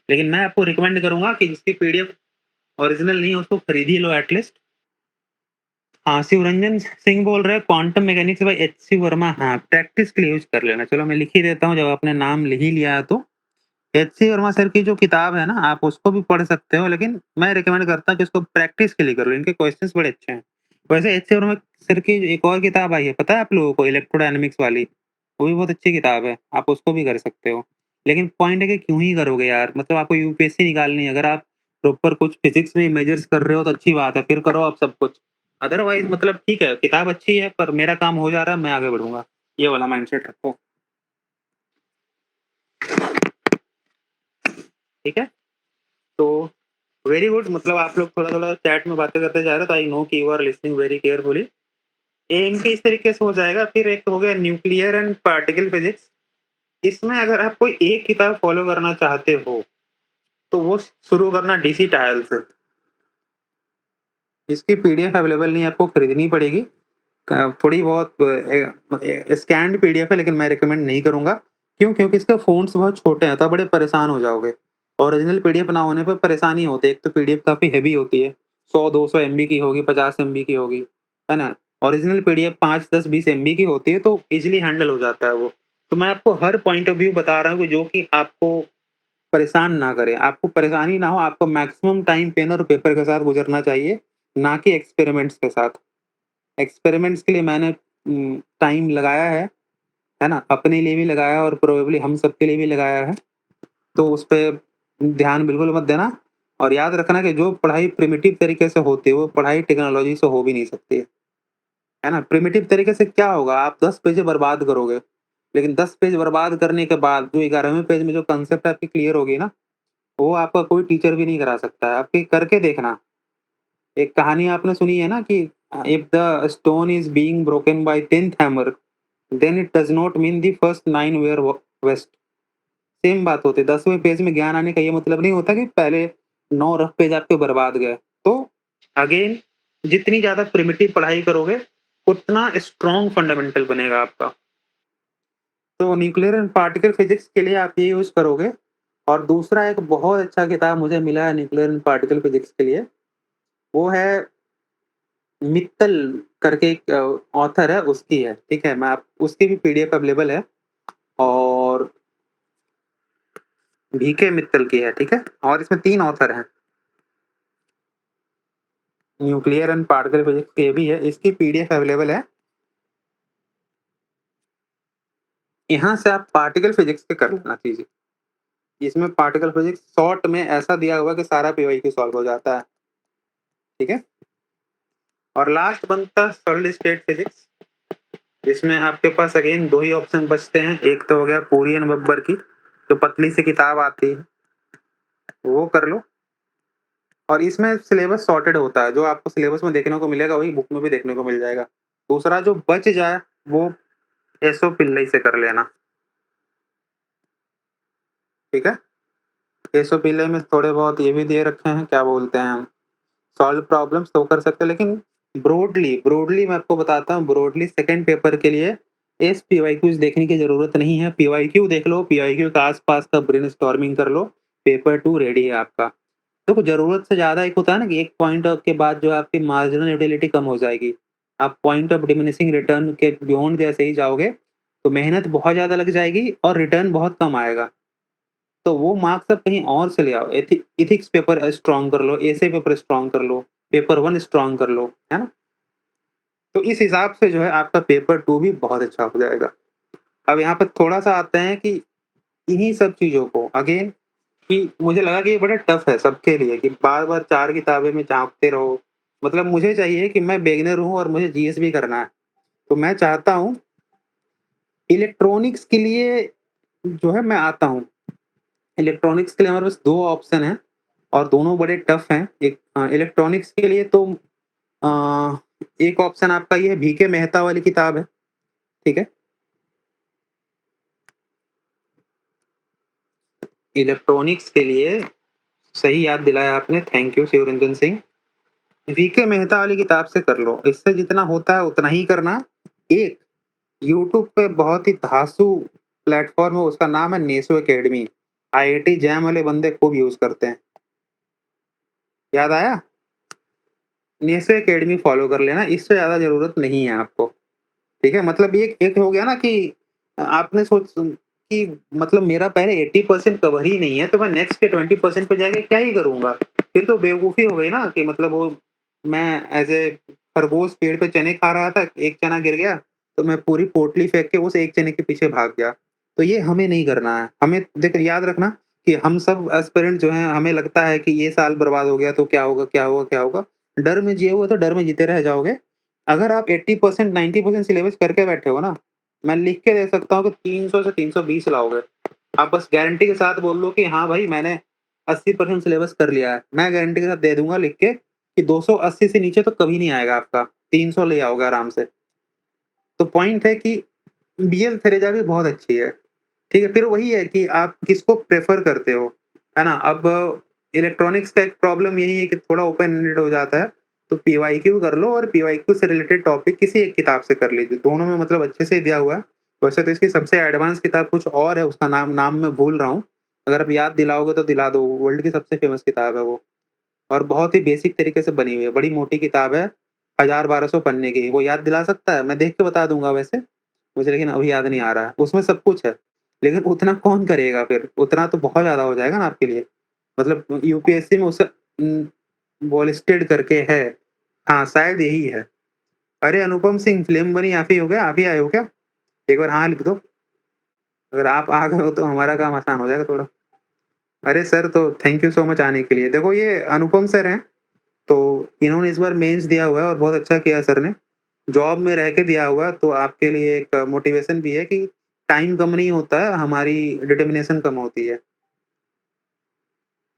लेकिन मैं आपको रिकमेंड करूँगा कि जिसकी पीडीएफ ओरिजिनल नहीं है उसको खरीद ही लो एटलीस्ट। हाँ, शिवरंजन सिंह बोल रहे हैं quantum mechanics by HC Verma. हाँ, प्रैक्टिस के लिए यूज़ कर लेना। चलो मैं लिख ही देता हूँ, जब आपने नाम लिख ही लिया है तो। एचसी वर्मा सर की जो किताब है ना, आप उसको भी पढ़ सकते हो, लेकिन मैं रिकमेंड करता हूँ कि उसको प्रैक्टिस के लिए करो। इनके क्वेश्चंस बड़े अच्छे हैं। वैसे एचसी वर्मा सर की एक और किताब आई है, पता है आप लोगों को? इलेक्ट्रोडायनामिक्स वाली। वो भी बहुत अच्छी किताब है, आप उसको भी कर सकते हो। लेकिन पॉइंट है कि क्यों ही करोगे यार? मतलब आपको यूपीएससी निकालनी है। अगर आप प्रॉपर कुछ फिजिक्स में मेजर्स कर रहे हो तो अच्छी बात है, फिर करो आप सब कुछ। अदरवाइज़ मतलब ठीक है, किताब अच्छी है पर मेरा काम हो जा रहा है, मैं आगे बढ़ूँगा। ये वाला माइंडसेट रखो। ठीक है? तो वेरी गुड। मतलब आप लोग थोड़ा-थोड़ा चैट में बातें करते जा रहे हो, तो आई नो कि you are listening very carefully. AMP इस तरीके से हो जाएगा। फिर एक हो गया न्यूक्लियर एंड पार्टिकल फिजिक्स। इसमें अगर आप कोई एक किताब फॉलो करना चाहते हो, तो वो शुरू करना डीसी टायल से। इसकी पीडीएफ अवेलेबल नहीं है, आपको खरीदनी पड़ेगी। थोड़ी बहुत स्कैन्ड पीडीएफ है, लेकिन मैं रिकमेंड नहीं करूँगा। क्यों? क्योंकि इसके फ़ॉन्ट्स बहुत छोटे हैं, तो आप बड़े परेशान हो जाओगे। ओरिजिनल पीडीएफ ना होने पे परेशानी होती है। एक तो पीडीएफ काफ़ी हेवी होती है, 100-200 एमबी की होगी, 50 एमबी की होगी, है ना? ओरिजिनल पीडीएफ 5, 10, 20 एमबी की होती है, तो ईज़िली हैंडल हो जाता है वो। तो मैं आपको हर पॉइंट ऑफ व्यू बता रहा हूँ कि जो कि आपको परेशान ना करे, आपको परेशानी ना हो, आपको मैक्सिमम टाइम पेन और पेपर के साथ गुज़रना चाहिए, ना कि एक्सपेरिमेंट्स के साथ। एक्सपेरिमेंट्स के लिए मैंने टाइम लगाया है ना? अपने लिए भी लगाया और प्रोबेबली हम सबके लिए भी लगाया है। तो उस पे ध्यान बिल्कुल मत देना। और याद रखना कि जो पढ़ाई प्रिमिटिव तरीके से होती है, वो पढ़ाई टेक्नोलॉजी से हो भी नहीं सकती है। है ना? प्रिमिटिव तरीके से क्या होगा, आप 10 पेजें बर्बाद करोगे, लेकिन 10 पेज बर्बाद करने के बाद जो 11वें पेज में जो कांसेप्ट आपकी क्लियर होगी ना, वो आपका कोई टीचर भी नहीं करा सकता है। आपके करके देखना। एक कहानी आपने सुनी है ना कि if the stone is being broken by 10th hammer, then it does not mean the first 9 were व वेस्ट। सेम बात होती है। 10वें पेज में ज्ञान आने का ये मतलब नहीं होता कि पहले 9 रफ पेज आपके बर्बाद गए। तो अगेन, जितनी ज़्यादा प्रिमिटिव पढ़ाई करोगे, उतना स्ट्रॉन्ग फंडामेंटल बनेगा आपका। तो न्यूक्लियर एंड पार्टिकल फिजिक्स के लिए आप ये यूज़ करोगे। और दूसरा एक बहुत अच्छा किताब मुझे मिला है न्यूक्लियर एंड पार्टिकल फिजिक्स के लिए, वो है मित्तल करके एक ऑथर है, उसकी है, ठीक है? मैं आप उसकी भी पीडीएफ अवेलेबल है, और बीके मित्तल की है, ठीक है? और इसमें 3 ऑथर हैं। न्यूक्लियर एंड पार्टिकल फिजिक्स की भी है, इसकी पीडीएफ अवेलेबल है। यहाँ से आप पार्टिकल फिजिक्स पे कर लेना चीज़ें। इसमें पार्टिकल फिजिक्स शॉर्ट में ऐसा दिया हुआ है कि सारा पीवाईक्यू सॉल्व हो जाता है, ठीक है? और लास्ट बनता है सॉलिड स्टेट फिजिक्स, जिसमें आपके पास अगेन 2 ही ऑप्शन बचते हैं। एक तो हो गया पूरी एंड बब्बर की, जो पतली सी किताब आती है, वो कर लो। और इसमें सिलेबस सॉर्टेड होता है, जो आपको सिलेबस में देखने को मिलेगा वही बुक में भी देखने को मिल जाएगा। दूसरा जो बच जाए वो एसओ पिल्लई से कर लेना, ठीक है? एसओ पिल्लई में थोड़े बहुत ये भी दे रखे हैं, क्या बोलते हैं, सॉल्व प्रॉब्लम्स तो कर सकते हैं, लेकिन ब्रॉडली ब्रॉडली मैं आपको बताता हूँ, ब्रॉडली सेकंड पेपर के लिए इस पीवाईक्यूज देखने की जरूरत नहीं है। पीवाईक्यू देख लो, पीवाईक्यू के आसपास का ब्रेनस्टॉर्मिंग कर लो, पेपर 2 रेडी है आपका। देखो, ज़रूरत से ज़्यादा एक होता है ना कि एक पॉइंट के बाद जो आपकी मार्जिनल यूटिलिटी कम हो जाएगी। आप पॉइंट ऑफ डिमिनिशिंग रिटर्न के बियॉन्ड जैसे ही जाओगे, तो मेहनत बहुत ज़्यादा लग जाएगी और रिटर्न बहुत कम आएगा। तो वो मार्क्स आप कहीं और से ले आओ। एथिक्स पेपर स्ट्रॉन्ग कर लो, एसे पेपर स्ट्रॉन्ग कर लो, पेपर 1 स्ट्रॉन्ग कर लो, है ना? तो इस हिसाब से जो है आपका पेपर 2 भी बहुत अच्छा हो जाएगा। अब यहाँ पर थोड़ा-सा आते हैं कि इन्हीं सब चीज़ों को अगेन, कि मुझे लगा कि ये बड़ा टफ है सबके लिए कि बार-बार 4 किताबें में झाँकते रहो। मतलब मुझे चाहिए कि मैं बिगिनर हूँ और मुझे जीएस भी करना है। तो मैं चाहता हूँ इलेक्ट्रॉनिक्स के लिए जो है मैं आता हूँ। इलेक्ट्रॉनिक्स के लिए हमारे पास 2 ऑप्शन हैं और दोनों बड़े टफ हैं। एक इलेक्ट्रॉनिक्स के लिए तो अ, एक ऑप्शन आपका ये है, बीके मेहता वाली किताब है, ठीक है? इलेक्ट्रॉनिक्स के लिए सही याद दिलाया आपने, thank you Shivranjan Singh. VK Mehta वाली किताब से कर लो, इससे जितना होता है उतना ही करना। एक यूट्यूब पे बहुत ही धांसू प्लेटफ़ॉर्म है, उसका नाम है नेसो अकेडमी। आईआईटी जैम वाले बंदे खूब यूज़ करते हैं। याद आया? नेसो अकेडमी फ़ॉलो कर लेना, इससे ज़्यादा ज़रूरत नहीं है आपको, ठीक है? मतलब एक एक हो गया ना कि आपने कि मतलब मेरा पहले 80% कवर ही नहीं है, तो मैं नेक्स्ट के 20% पे जाके क्या ही करूँगा? फिर तो बेवकूफ़ी हो गई ना कि मतलब वो मैं ऐज़ ए खरगोश पेड़ पे चने खा रहा था, एक चना गिर गया, तो मैं पूरी पोटली फेंक के उस एक चने के पीछे भाग गया। तो ये हमें नहीं करना है। हमें देख याद रखना कि हम सब एस्पिरेंट जो हैं, हमें लगता है कि ये साल बर्बाद हो गया तो क्या होगा, क्या होगा, क्या होगा? डर में जिए हुए तो डर में जीते रह जाओगे। अगर आप 80% 90% सिलेबस करके बैठे हो ना, मैं लिख के दे सकता हूँ कि 300 से 320 लाओगे। आप बस गारंटी के साथ बोल दो कि हाँ भाई, मैंने 80% सिलेबस कर लिया है। मैं गारंटी के साथ दे दूँगा लिख के कि 280 से नीचे तो कभी नहीं आएगा आपका, 300 ले आओगे आराम से। तो पॉइंट है कि बीएल थेरेजा भी बहुत अच्छी है, ठीक है? फिर वही है कि आप किसको प्रेफ़र करते हो, है ना? अब इलेक्ट्रॉनिक्स का एक प्रॉब्लम यही है कि थोड़ा ओपन एंडेड हो जाता है, तो पीवाईक्यू कर लो और पीवाईक्यू से रिलेटेड टॉपिक किसी एक किताब से कर लीजिए। दोनों में मतलब अच्छे से दिया हुआ है। वैसे तो इसकी सबसे एडवांस किताब कुछ और है, उसका नाम नाम मैं भूल रहा हूँ। अगर आप याद दिलाओगे तो दिला दो, वर्ल्ड की सबसे फ़ेमस किताब है वो। और बहुत ही बेसिक तरीके से बनी हुई है, बड़ी मोटी किताब है, 1000-1200 पन्ने की। वो याद दिला सकता है? मैं देख के बता दूँगा वैसे, मुझे लेकिन अभी याद नहीं आ रहा है। उसमें सब कुछ है, लेकिन उतना कौन करेगा फिर? उतना तो बहुत ज़्यादा हो जाएगा ना आपके लिए। मतलब यूपीएससी में उसे वॉलस्टेड करके है। हाँ, शायद यही है। अरे अनुपम सिंह फ़िल्म बनी, आप ही हो क्या? आप ही आए हो क्या? एक बार हाँ लिख दो। अगर आप आ गए हो तो हमारा काम आसान हो जाएगा थोड़ा। अरे सर, तो थैंक यू सो मच आने के लिए। देखो, ये अनुपम सर हैं, तो इन्होंने इस बार मेंस दिया हुआ है और बहुत अच्छा किया सर ने। जॉब में रह के दिया हुआ तो आपके लिए एक मोटिवेशन भी है कि टाइम कम नहीं होता है, हमारी डिटर्मिनेशन कम होती है।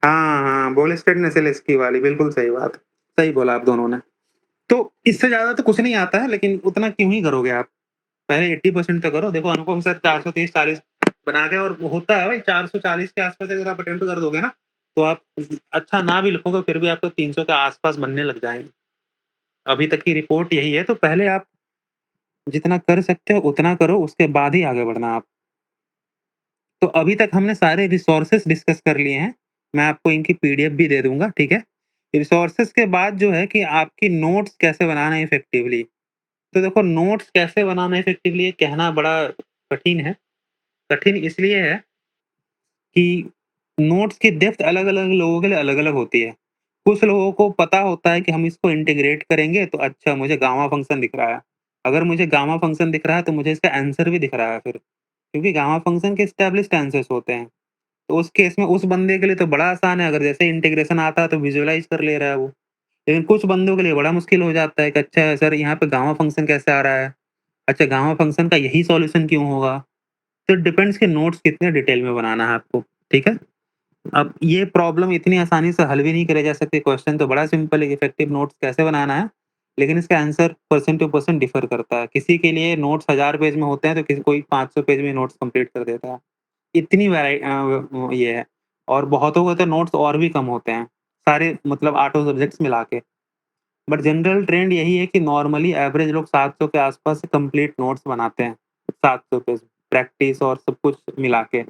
हाँ, हाँ, बॉल स्टेट नेसेलेस्की वाली, बिल्कुल सही बात। सही बोला आप दोनों ने। तो इससे ज़्यादा तो कुछ नहीं आता है, लेकिन उतना क्यों ही करोगे आप? पहले 80% तो करो। देखो अनुपम सर 430-40 बना के, और होता है भाई 440 के आस-पास अगर आप अटेम्प्ट कर दोगे ना, तो आप अच्छा ना भी लिखोगे फिर भी आपको 300 के आस-पास बनने लग जाएँगे। अभी तक की रिपोर्ट यही है, तो पहले आप जितना कर सकते हो उतना करो, उसके बाद ही आगे बढ़ना आप। तो अभी तक हमने सारे रिसोर्सेज़ डिस्कस कर लिए हैं। मैं आपको इनकी पीडीएफ भी दे दूँगा, ठीक है? रिसोर्सेज़ के बाद जो है कि आपकी नोट्स कैसे बनाना है इफ़ेक्टिवली। तो देखो नोट्स कैसे बनाना है इफ़ेक्टिवली ये कहना बड़ा कठिन है। कठिन इसलिए है कि नोट्स की डेप्थ अलग-अलग लोगों के लिए अलग-अलग होती है। कुछ लोगों को पता होता है कि हम इसको इंटीग्रेट करेंगे तो अच्छा मुझे गामा फंक्शन दिख रहा है। अगर मुझे गामा फंक्शन दिख रहा है तो मुझे इसका आंसर भी दिख रहा है फिर। क्योंकि गामा फंक्शन के एस्टेब्लिश्ड आंसर्स होते हैं। तो उस केस में उस बंदे के लिए तो बड़ा आसान है, अगर जैसे इंटीग्रेशन आता है तो विजुअलाइज़ कर ले रहा है वो। लेकिन कुछ बंदों के लिए बड़ा मुश्किल हो जाता है कि अच्छा सर यहाँ पे गामा फंक्शन कैसे आ रहा है? अच्छा गामा फंक्शन का यही सॉल्यूशन क्यों होगा? तो इट डिपेंड्स कि नोट्स कितने डिटेल में बनाना है आपको, ठीक है? अब ये प्रॉब्लम इतनी आसानी से हल भी नहीं करे जा सकती, क्वेश्चन तो बड़ा सिंपल है, इफेक्टिव नोट्स कैसे बनाना है, लेकिन इसका answer person to person differ करता है। किसी के लिए नोट्स 1000 पेज में होते हैं, तो किसी कोई 500 पेज में नोट्स कंप्लीट कर देता है। इतनी ये है। और बहुतों के तो नोट्स और भी कम होते हैं, सारे मतलब 8 सब्जेक्ट्स मिला के। बट जनरल ट्रेंड यही है कि नॉर्मली एवरेज लोग 700 के आसपास कंप्लीट नोट्स बनाते हैं, 700 पेज, प्रैक्टिस और सब कुछ मिला के।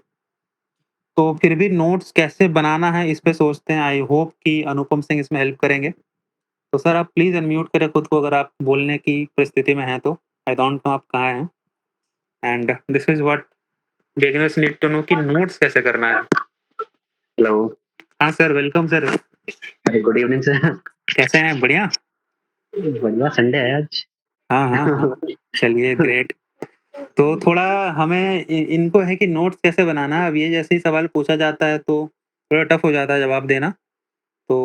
तो फिर भी नोट्स कैसे बनाना है इस पे सोचते हैं। आई होप कि अनुपम सिंह इसमें हेल्प करेंगे। तो सर आप प्लीज़ अनम्यूट करें खुद को, अगर आप बोलने की परिस्थिति में हैं तो। आई डोंट नो आप कहाँ हैं? And this is what beginners need to know कि नोट्स कैसे करना है। हेलो। हाँ sir, welcome sir. Good evening sir. कैसे हैं? बढ़िया? बढ़िया, संडे है आज। हाँ, हाँ, हाँ। चलिए ग्रेट। तो थोड़ा हमें इनको है कि नोट्स कैसे बनाना है। अब ये जैसे ही सवाल पूछा जाता है तो थोड़ा टफ हो जाता है जवाब देना। तो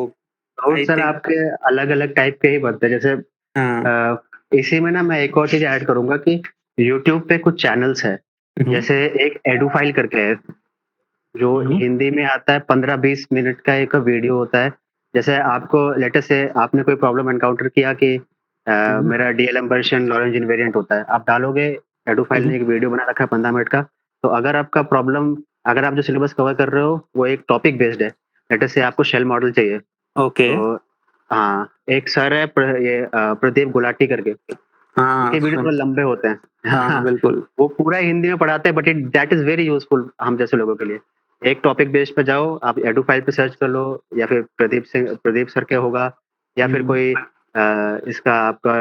और आई सर थिंक आपके अलग-अलग टाइप के ही बनते हैं, जैसे हाँ। इसी में ना मैं एक और चीज़ ऐड करूँगा कि यूट्यूब पे कुछ चैनल्स हैं, हुँ, जैसे एक एडुफाइल करके है, जो हुँ, हिंदी में आता है, 15-20 मिनट का एक वीडियो होता है। जैसे आपको लेट अस से आपने कोई प्रॉब्लम एनकाउंटर किया कि हुँ, मेरा डीएलएम वर्ज़न लॉरेंज इनवेरिएंट होता है। आप डालोगे, एडुफाइल हुँ, ने एक वीडियो बना रखा है 15 मिनट का, तो अगर आपका प्रॉब्लम, अगर आप जो सिलेबस कवर कर रहे हो, वो एक टॉपिक बेस्ड है, लेट अस से आपको शेल मॉडल चाहिए, ओके। तो हाँ, एक सर है प्रदीप गुलाटी करके, हाँ, उनके वीडियो सुन थोड़े लंबे होते हैं। हाँ, बिल्कुल। वो पूरा हिंदी में पढ़ाते हैं, but it that is very useful हम जैसे लोगों के लिए। एक टॉपिक बेस पे जाओ, आप एडू फाइल पे सर्च कर लो, या फिर प्रदीप सर के होगा, या फिर हुँ, कोई इसका आपका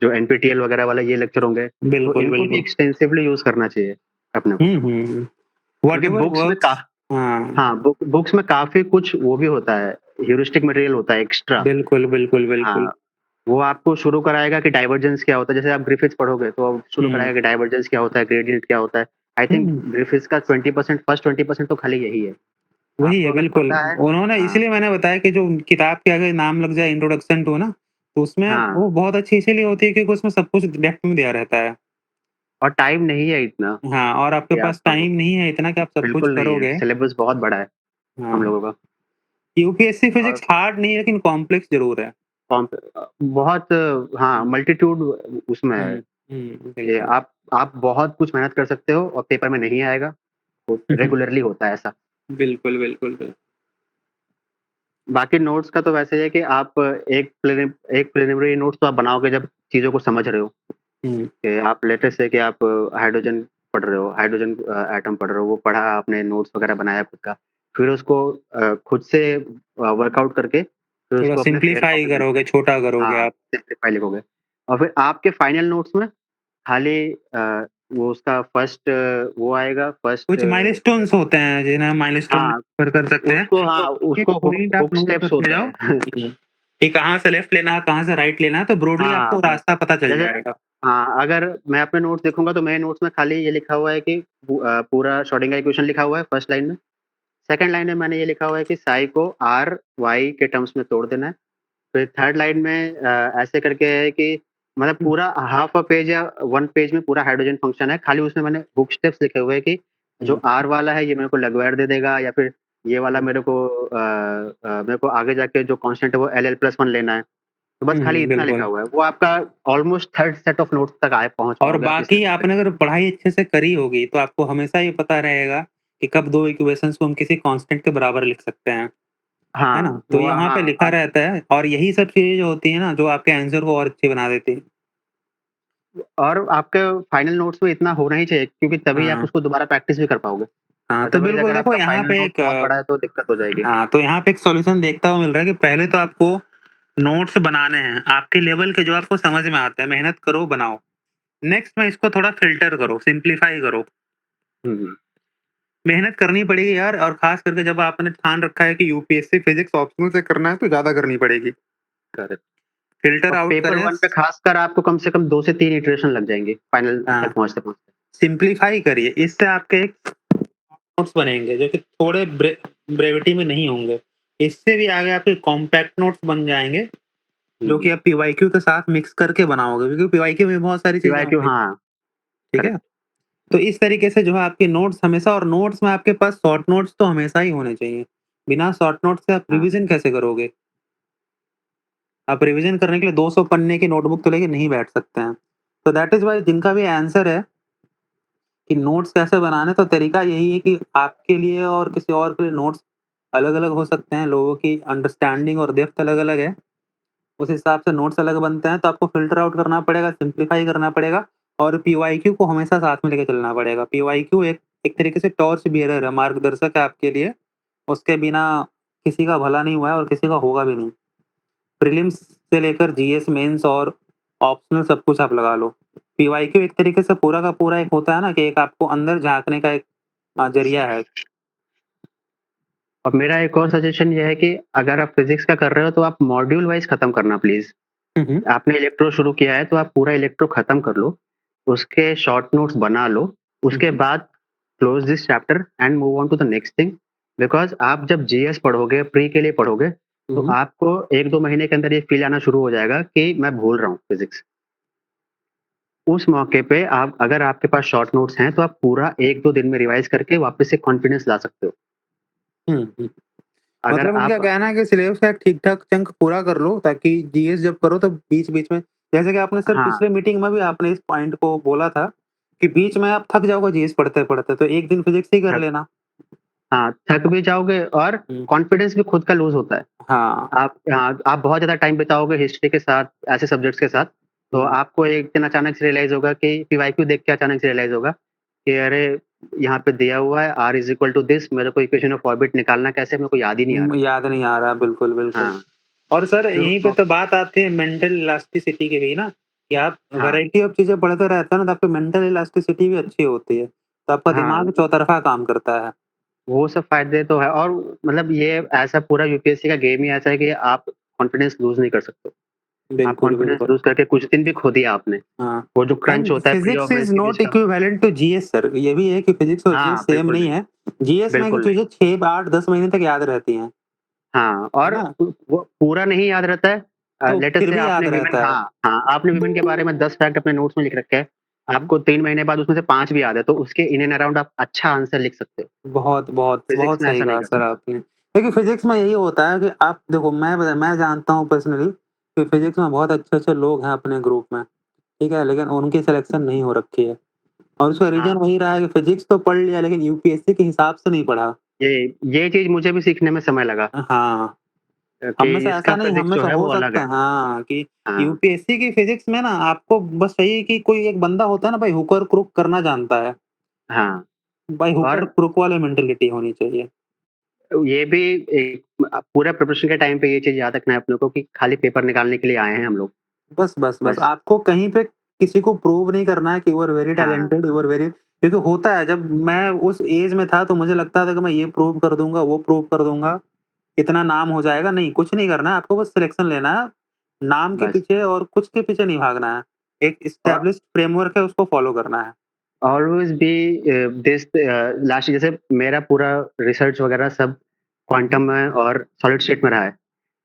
जो एनपीटीईएल वगैरह वाला ये लेक्चर होंगे, तो बिल्कुल, इनको भी बिल्कुल। एक्सटेंसिवली यूज़ करना चाहिए अपने को। हुँ। क्योंकि व्हाटएवर बुक्स में का वर्क्स हाँ, हाँ, बुक्स में काफ़ी कुछ वो भी होता है, ह्यूरिस्टिक मटेरियल होता है एक्स्ट्रा। बिल्कुल, बिल्कुल, बिल्कुल। हाँ, वो आपको शुरू कराएगा कि डाइवर्जेंस क्या होता है, जैसे आप ग्रिफिथ्स पढ़ोगे तो वो शुरू हुँ, कराएगा कि डाइवर्जेंस क्या होता है, ग्रेडिएंट क्या होता है। आई थिंक हुँ, ग्रिफिथ्स का 20% फर्स्ट 20% तो खाली यही है। वही आपको है अगर बिल्कुल। पता है। उन्होंने हाँ, इसीलिए मैंने बताया कि जो किताब के आगे नाम लग जाए इंट्रोडक्शन टू ना, तो उसमें हाँ, वो बहुत अच्छी इसीलिए होती है क्योंकि उसमें सब कुछ डेप्थ में दिया रहता है। और टाइम नहीं है इतना हाँ, और आपके कि आप पास पढ़ो। टाइम नहीं है इतना कि आप सब कुछ बिल्कुल नहीं है, करोगे। सिलेबस बहुत बड़ा है हम हाँ, लोगों का। यूपीएससी और फिजिक्स हार्ड नहीं है लेकिन कॉम्प्लेक्स ज़रूर है। बहुत, हाँ, हुँ, मल्टीट्यूड उसमें है। हुँ, हुँ, ये बिल्कुल। आप बहुत कुछ मेहनत कर सकते हो और पेपर में नहीं आएगा, वो रेगुलरली होता है ऐसा। बिल्कुल, बिल्कुल, बिल्कुल। बाकी नोट्स का तो वैसे ही है कि आप एक प्रिलिमिनरी नोट्स तो आप बनाओगे जब चीज़ों को समझ रहे हो, हुँ, कि आप लेटेस्ट है कि आप हाइड्रोजन पढ़ रहे हो, हाइड्रोजन एटम पढ़ रहे हो, वो पढ़ा आपने, नोट्स वगैरह बनाया खुद का। फिर उसको खुद से वर्कआउट करके फिर थोड़ा उसको अपने फेयर सिम्प्लीफाई कॉपी में लिखोगे। करोगे, छोटा करोगे हाँ, आप। सिम्प्लीफाई लिखोगे और फिर आपके फाइनल नोट्स में खाली वो उसका फर्स्ट वो आएगा, फर्स्ट। कुछ माइलस्टोन्स होते हैं जिन्हें हम माइलस्टोन हाँ, कर सकते हैं। उसको, तो हाँ, एक उसको पॉइंट आप हुक नोट स्टेप्स करते होते जाओ हैं। कि कहाँ से लेफ्ट लेना है, कहाँ से राइट लेना है, तो ब्रॉडली हाँ, आपको हाँ। रास्ता पता चल जैसे, जाएगा। हाँ, अगर मैं अपने नोट्स देखूँगा तो मेरे नोट्स में खाली ये लिखा हुआ है कि पूरा श्रोडिंगर इक्वेशन लिखा हुआ है फर्स्ट लाइन में। सेकंड लाइन में मैंने ये लिखा हुआ है कि साई को आर, वाई के टर्म्स में तोड़ देना है। फिर थर्ड लाइन में ऐसे करके है कि मतलब पूरा हाफ अ पेज या 1 पेज में पूरा हाइड्रोजन फंक्शन है, खाली उसमें मैंने बुक स्टेप्स लिखे हुए हैं कि जो R वाला है ये मेरे को लगवायर दे देगा, या फिर ये वाला मेरे को आगे जाके जो कांस्टेंट है वो LL+1 लेना है। तो बस खाली इतना लिखा बिल्कुल। हुआ है। वो आपका almost third set of notes तक आए पहुँच और पाओगे आप इस बाकी आपने अगर पढ़ाई अच्छे से करी होगी तो आपको हमेशा ये पता रहेगा कि कब 2 इक्वेशंस को हम किसी कांस्टेंट के बराबर लिख सकते हैं, है ना? हाँ, तो वो यहाँ पे हाँ, लिखा रहता है और यही सब चीज़ें जो होती हैं ना, जो आपके आंसर को और अच्छी बना देती हैं। और आपके फाइनल नोट्स में इतना होना ही चाहिए, क्योंकि तभी आप हाँ, उसको दोबारा प्रैक्टिस भी कर पाओगे। हाँ, तो अदरवाइज़ बिल्कुल अगर देखो आपका यहाँ फाइनल पे नोट एक बहुत बड़ा है तो दिक्कत हो जाएगी। हाँ, तो यहाँ पे एक सॉल्यूशन देखता हुआ मिल रहा है कि पहले तो आपको नोट्स बनाने हैं, आपके लेवल के जो आपको समझ में आते हैं, मेहनत करो, बनाओ। नेक्स्ट में इसको थोड़ा फ़िल्टर करो, सिम्प्लीफाई करो। हुँ, हुँ। मेहनत करनी पड़ेगी यार और ख़ास करके जब आपने ठान रखा है कि यूपीएससी फिज़िक्स ऑप्शनल से करना है तो ज़्यादा करनी पड़ेगी। करेक्ट। फ़िल्टर और आउट पेपर करें 1 पे खासकर आपको कम से कम 2 से 3 इटरेशन लग जाएँगे, फाइनल हाँ, तक पहुँचते-पहुँचते। सिम्प्लीफाई करिए। इससे आपके एक नोट्स बनेंगे जो कि थोड़े ब्रेविटी में नहीं होंगे। इससे भी आगे आपके कॉम्पैक्ट नोट्स बन जाएँगे, जो कि हुँ। आप पीवाईक्यू के साथ मिक्स करके बनाओगे क्योंकि पीवाईक्यू में बहुत सारी चीज़ें पीवाईक्यू होंगी, हाँ, ठीक है? करेक्ट। तो इस तरीके से जो है आपके नोट्स हमेशा और नोट्स में आपके पास शॉर्ट नोट्स तो हमेशा ही होने चाहिए। बिना शॉर्ट नोट्स के आप हाँ, रिविज़न कैसे करोगे? आप रिविज़न करने के लिए 200 पन्ने की नोटबुक तो लेके नहीं बैठ सकते हैं। तो दैट इज़ व्हाई जिनका भी आंसर है कि नोट्स कैसे बनाने तो तरीका यही है कि आपके लिए और किसी और के लिए नोट्स अलग-अलग हो सकते हैं, लोगों की अंडरस्टैंडिंग और डेप्थ अलग-अलग है। उस हिसाब से नोट्स अलग बनते हैं, तो आपको फ़िल्टर आउट करना पड़ेगा, सिम्प्लीफाई करना पड़ेगा और पीवाईक्यू को हमेशा साथ में लेके चलना पड़ेगा। पीवाईक्यू एक एक तरीके से टॉर्च बियरर है, मार्गदर्शक है आपके लिए। उसके बिना किसी का भला नहीं हुआ है और किसी का होगा भी नहीं। प्रीलिम्स से लेकर जीएस, मेंस और ऑप्शनल सब कुछ आप लगा लो। पीवाईक्यू एक तरीके से पूरा का पूरा एक होता है ना कि एक आपको अंदर झाँकने का एक ज़रिया है। और मेरा एक और सजेशन ये है कि अगर आप फिज़िक्स का कर रहे हो तो आप मॉड्यूल वाइज़ खत्म करना प्लीज़। हुँ, हुँ। आपने इलेक्ट्रो शुरू किया है तो आप पूरा इलेक्ट्रो खत्म कर लो, उसके शॉर्ट नोट्स बना लो, हुँ, उसके हुँ। बाद close this chapter and move on to the next thing. Because आप जब जीएस पढ़ोगे, प्री के लिए पढ़ोगे, हुँ, तो हुँ। आपको 1-2 महीने के अंदर ये फ़ील आना शुरू हो जाएगा कि मैं भूल रहा हूँ फिज़िक्स। उस मौके पे आप अगर आपके पास शॉर्ट नोट्स हैं, तो आप पूरा 1-2 दिन में रिवाइज़ करके वापस से कॉन्फिडेंस ला सकते हो। हुँ, हुँ। अगर मतलब उनका आप कहना है कि सिलेबस का एक ठीक-ठाक चंक पूरा कर लो ताकि जीएस जब करो तो बीच-बीच में जैसे कि आपने सर हाँ, पिछले मीटिंग में भी आपने इस पॉइंट को बोला था कि बीच में आप थक जाओगे जीएस पढ़ते-पढ़ते तो एक दिन फिज़िक्स ही कर थक लेना। हाँ, थक भी जाओगे और हुँ। कॉन्फिडेंस भी खुद का लूज़ होता है। हाँ। आप बहुत ज़्यादा टाइम बिताओगे हिस्ट्री के साथ, ऐसे सब्जेक्ट्स के साथ, तो हुँ। आपको एक दिन अचानक से रियलाइज़ होगा कि पीवाईक्यू देख के अचानक से रियलाइज़ होगा कि अरे! यहाँ पे दिया हुआ है r is equal to this, मेरे को इक्वेशन ऑफ ऑर्बिट निकालना कैसे है मेरे को याद ही नहीं आ रहा। याद नहीं आ रहा बिल्कुल, बिल्कुल। हाँ, और सर फिर उस यहीं पे मौ तो बात आती है मेंटल इलास्टिसिटी की भी ना, कि आप हाँ, वैरायटी ऑफ चीज़ें पढ़ते रहते हो ना तो आपकी मेंटल इलास्टिसिटी भी अच्छी होती है। तो आपका हाँ, दिमाग चौतरफा काम करता है। वो सब फ़ायदे तो है, और मतलब ये ऐसा पूरा यूपीएससी का गेम ही ऐसा है कि आप कॉन्फिडेंस लूज़ नहीं कर सकते। आप बिल्कुल, कॉन्फिडेंस बिल्कुल। लूज़ करके कुछ दिन भी खो दिया आपने। हाँ, वो जो क्रंच एंड होता है प्री और फिज़िक्स मेंस इज़ के बीच नॉट का। Equivalent to GS sir. ये भी है कि फिज़िक्स और जीएस हाँ, सेम बिल्कुल नहीं नहीं, है। जीएस में की बिल्कुल नहीं। चीज़ें 6, 8, 10 महीने तक याद रहती हैं, हाँ, है और ना? वो पूरा नहीं याद रहता है। तो लेट अस फिर से भी याद आपने विमेन रहता है। हाँ, हाँ, आपने विमेन के बारे में 10 फैक्ट अपने नोट्स में लिख रखे हैं। हुँ, आपको 3 महीने बाद उसमें से 5 भी याद है, तो उसके इन एंड अराउंड आप अच्छा आंसर लिख सकते हो। बहुत, बहुत, फिज़िक्स बहुत में सही ऐसा नहीं कहा कर सर सकते। आपने। देखिए फिज़िक्स में यही होता है कि आप देखो मैं जानता हूँ पर्सनली कि फिज़िक्स में बहुत अच्छे-अच्छे लोग हैं अपने ग्रुप में, ठीक है? लेकिन उनकी सिलेक्शन नहीं हो रखी है और उसका रीज़न हाँ, वही रहा है कि फिज़िक्स तो पढ़ लिया लेकिन यूपीएससी के हिसाब से नहीं पढ़ा। ये ये चीज़ मुझे भी सीखने में समय लगा, हाँ। हम कि में से इसका ऐसा नहीं, हम फिज़िक्स में जो से है हो वो अलग सकता है। है हाँ, कि हाँ, यूपीएससी की फिज़िक्स में ना आपको बस यही कि कोई एक बंदा होता है ना भाई हुकर क्रुक करना जानता है। हाँ, भाई हुकर और क्रुक वाली मेंटालिटी होनी चाहिए। ये भी एक पूरा प्रिपरेशन के टाइम पे ये चीज़ याद रखना है अपने को कि खाली पेपर निकालने के लिए आए हैं हम लोग, बस बस। आपको कहीं पे किसी को प्रूव नहीं करना है कि यू आर वेरी हाँ, टैलेंटेड, यू आर वेरी क्योंकि होता है जब मैं उस एज में था तो मुझे लगता था कि मैं ये प्रूव कर दूँगा, वो प्रूव कर दूँगा, इतना नाम हो जाएगा। नहीं, कुछ नहीं करना है, आपको बस सिलेक्शन लेना है। नाम के बस। पीछे और कुछ के पीछे नहीं भागना है। एक और एस्टेब्लिश्ड फ्रेमवर्क है उसको फॉलो करना है। ऑलवेज़ बी दिस लास्ट जैसे मेरा पूरा रिसर्च वगैरह सब हुँ, हुँ। क्वांटम में और सॉलिड स्टेट में रहा है।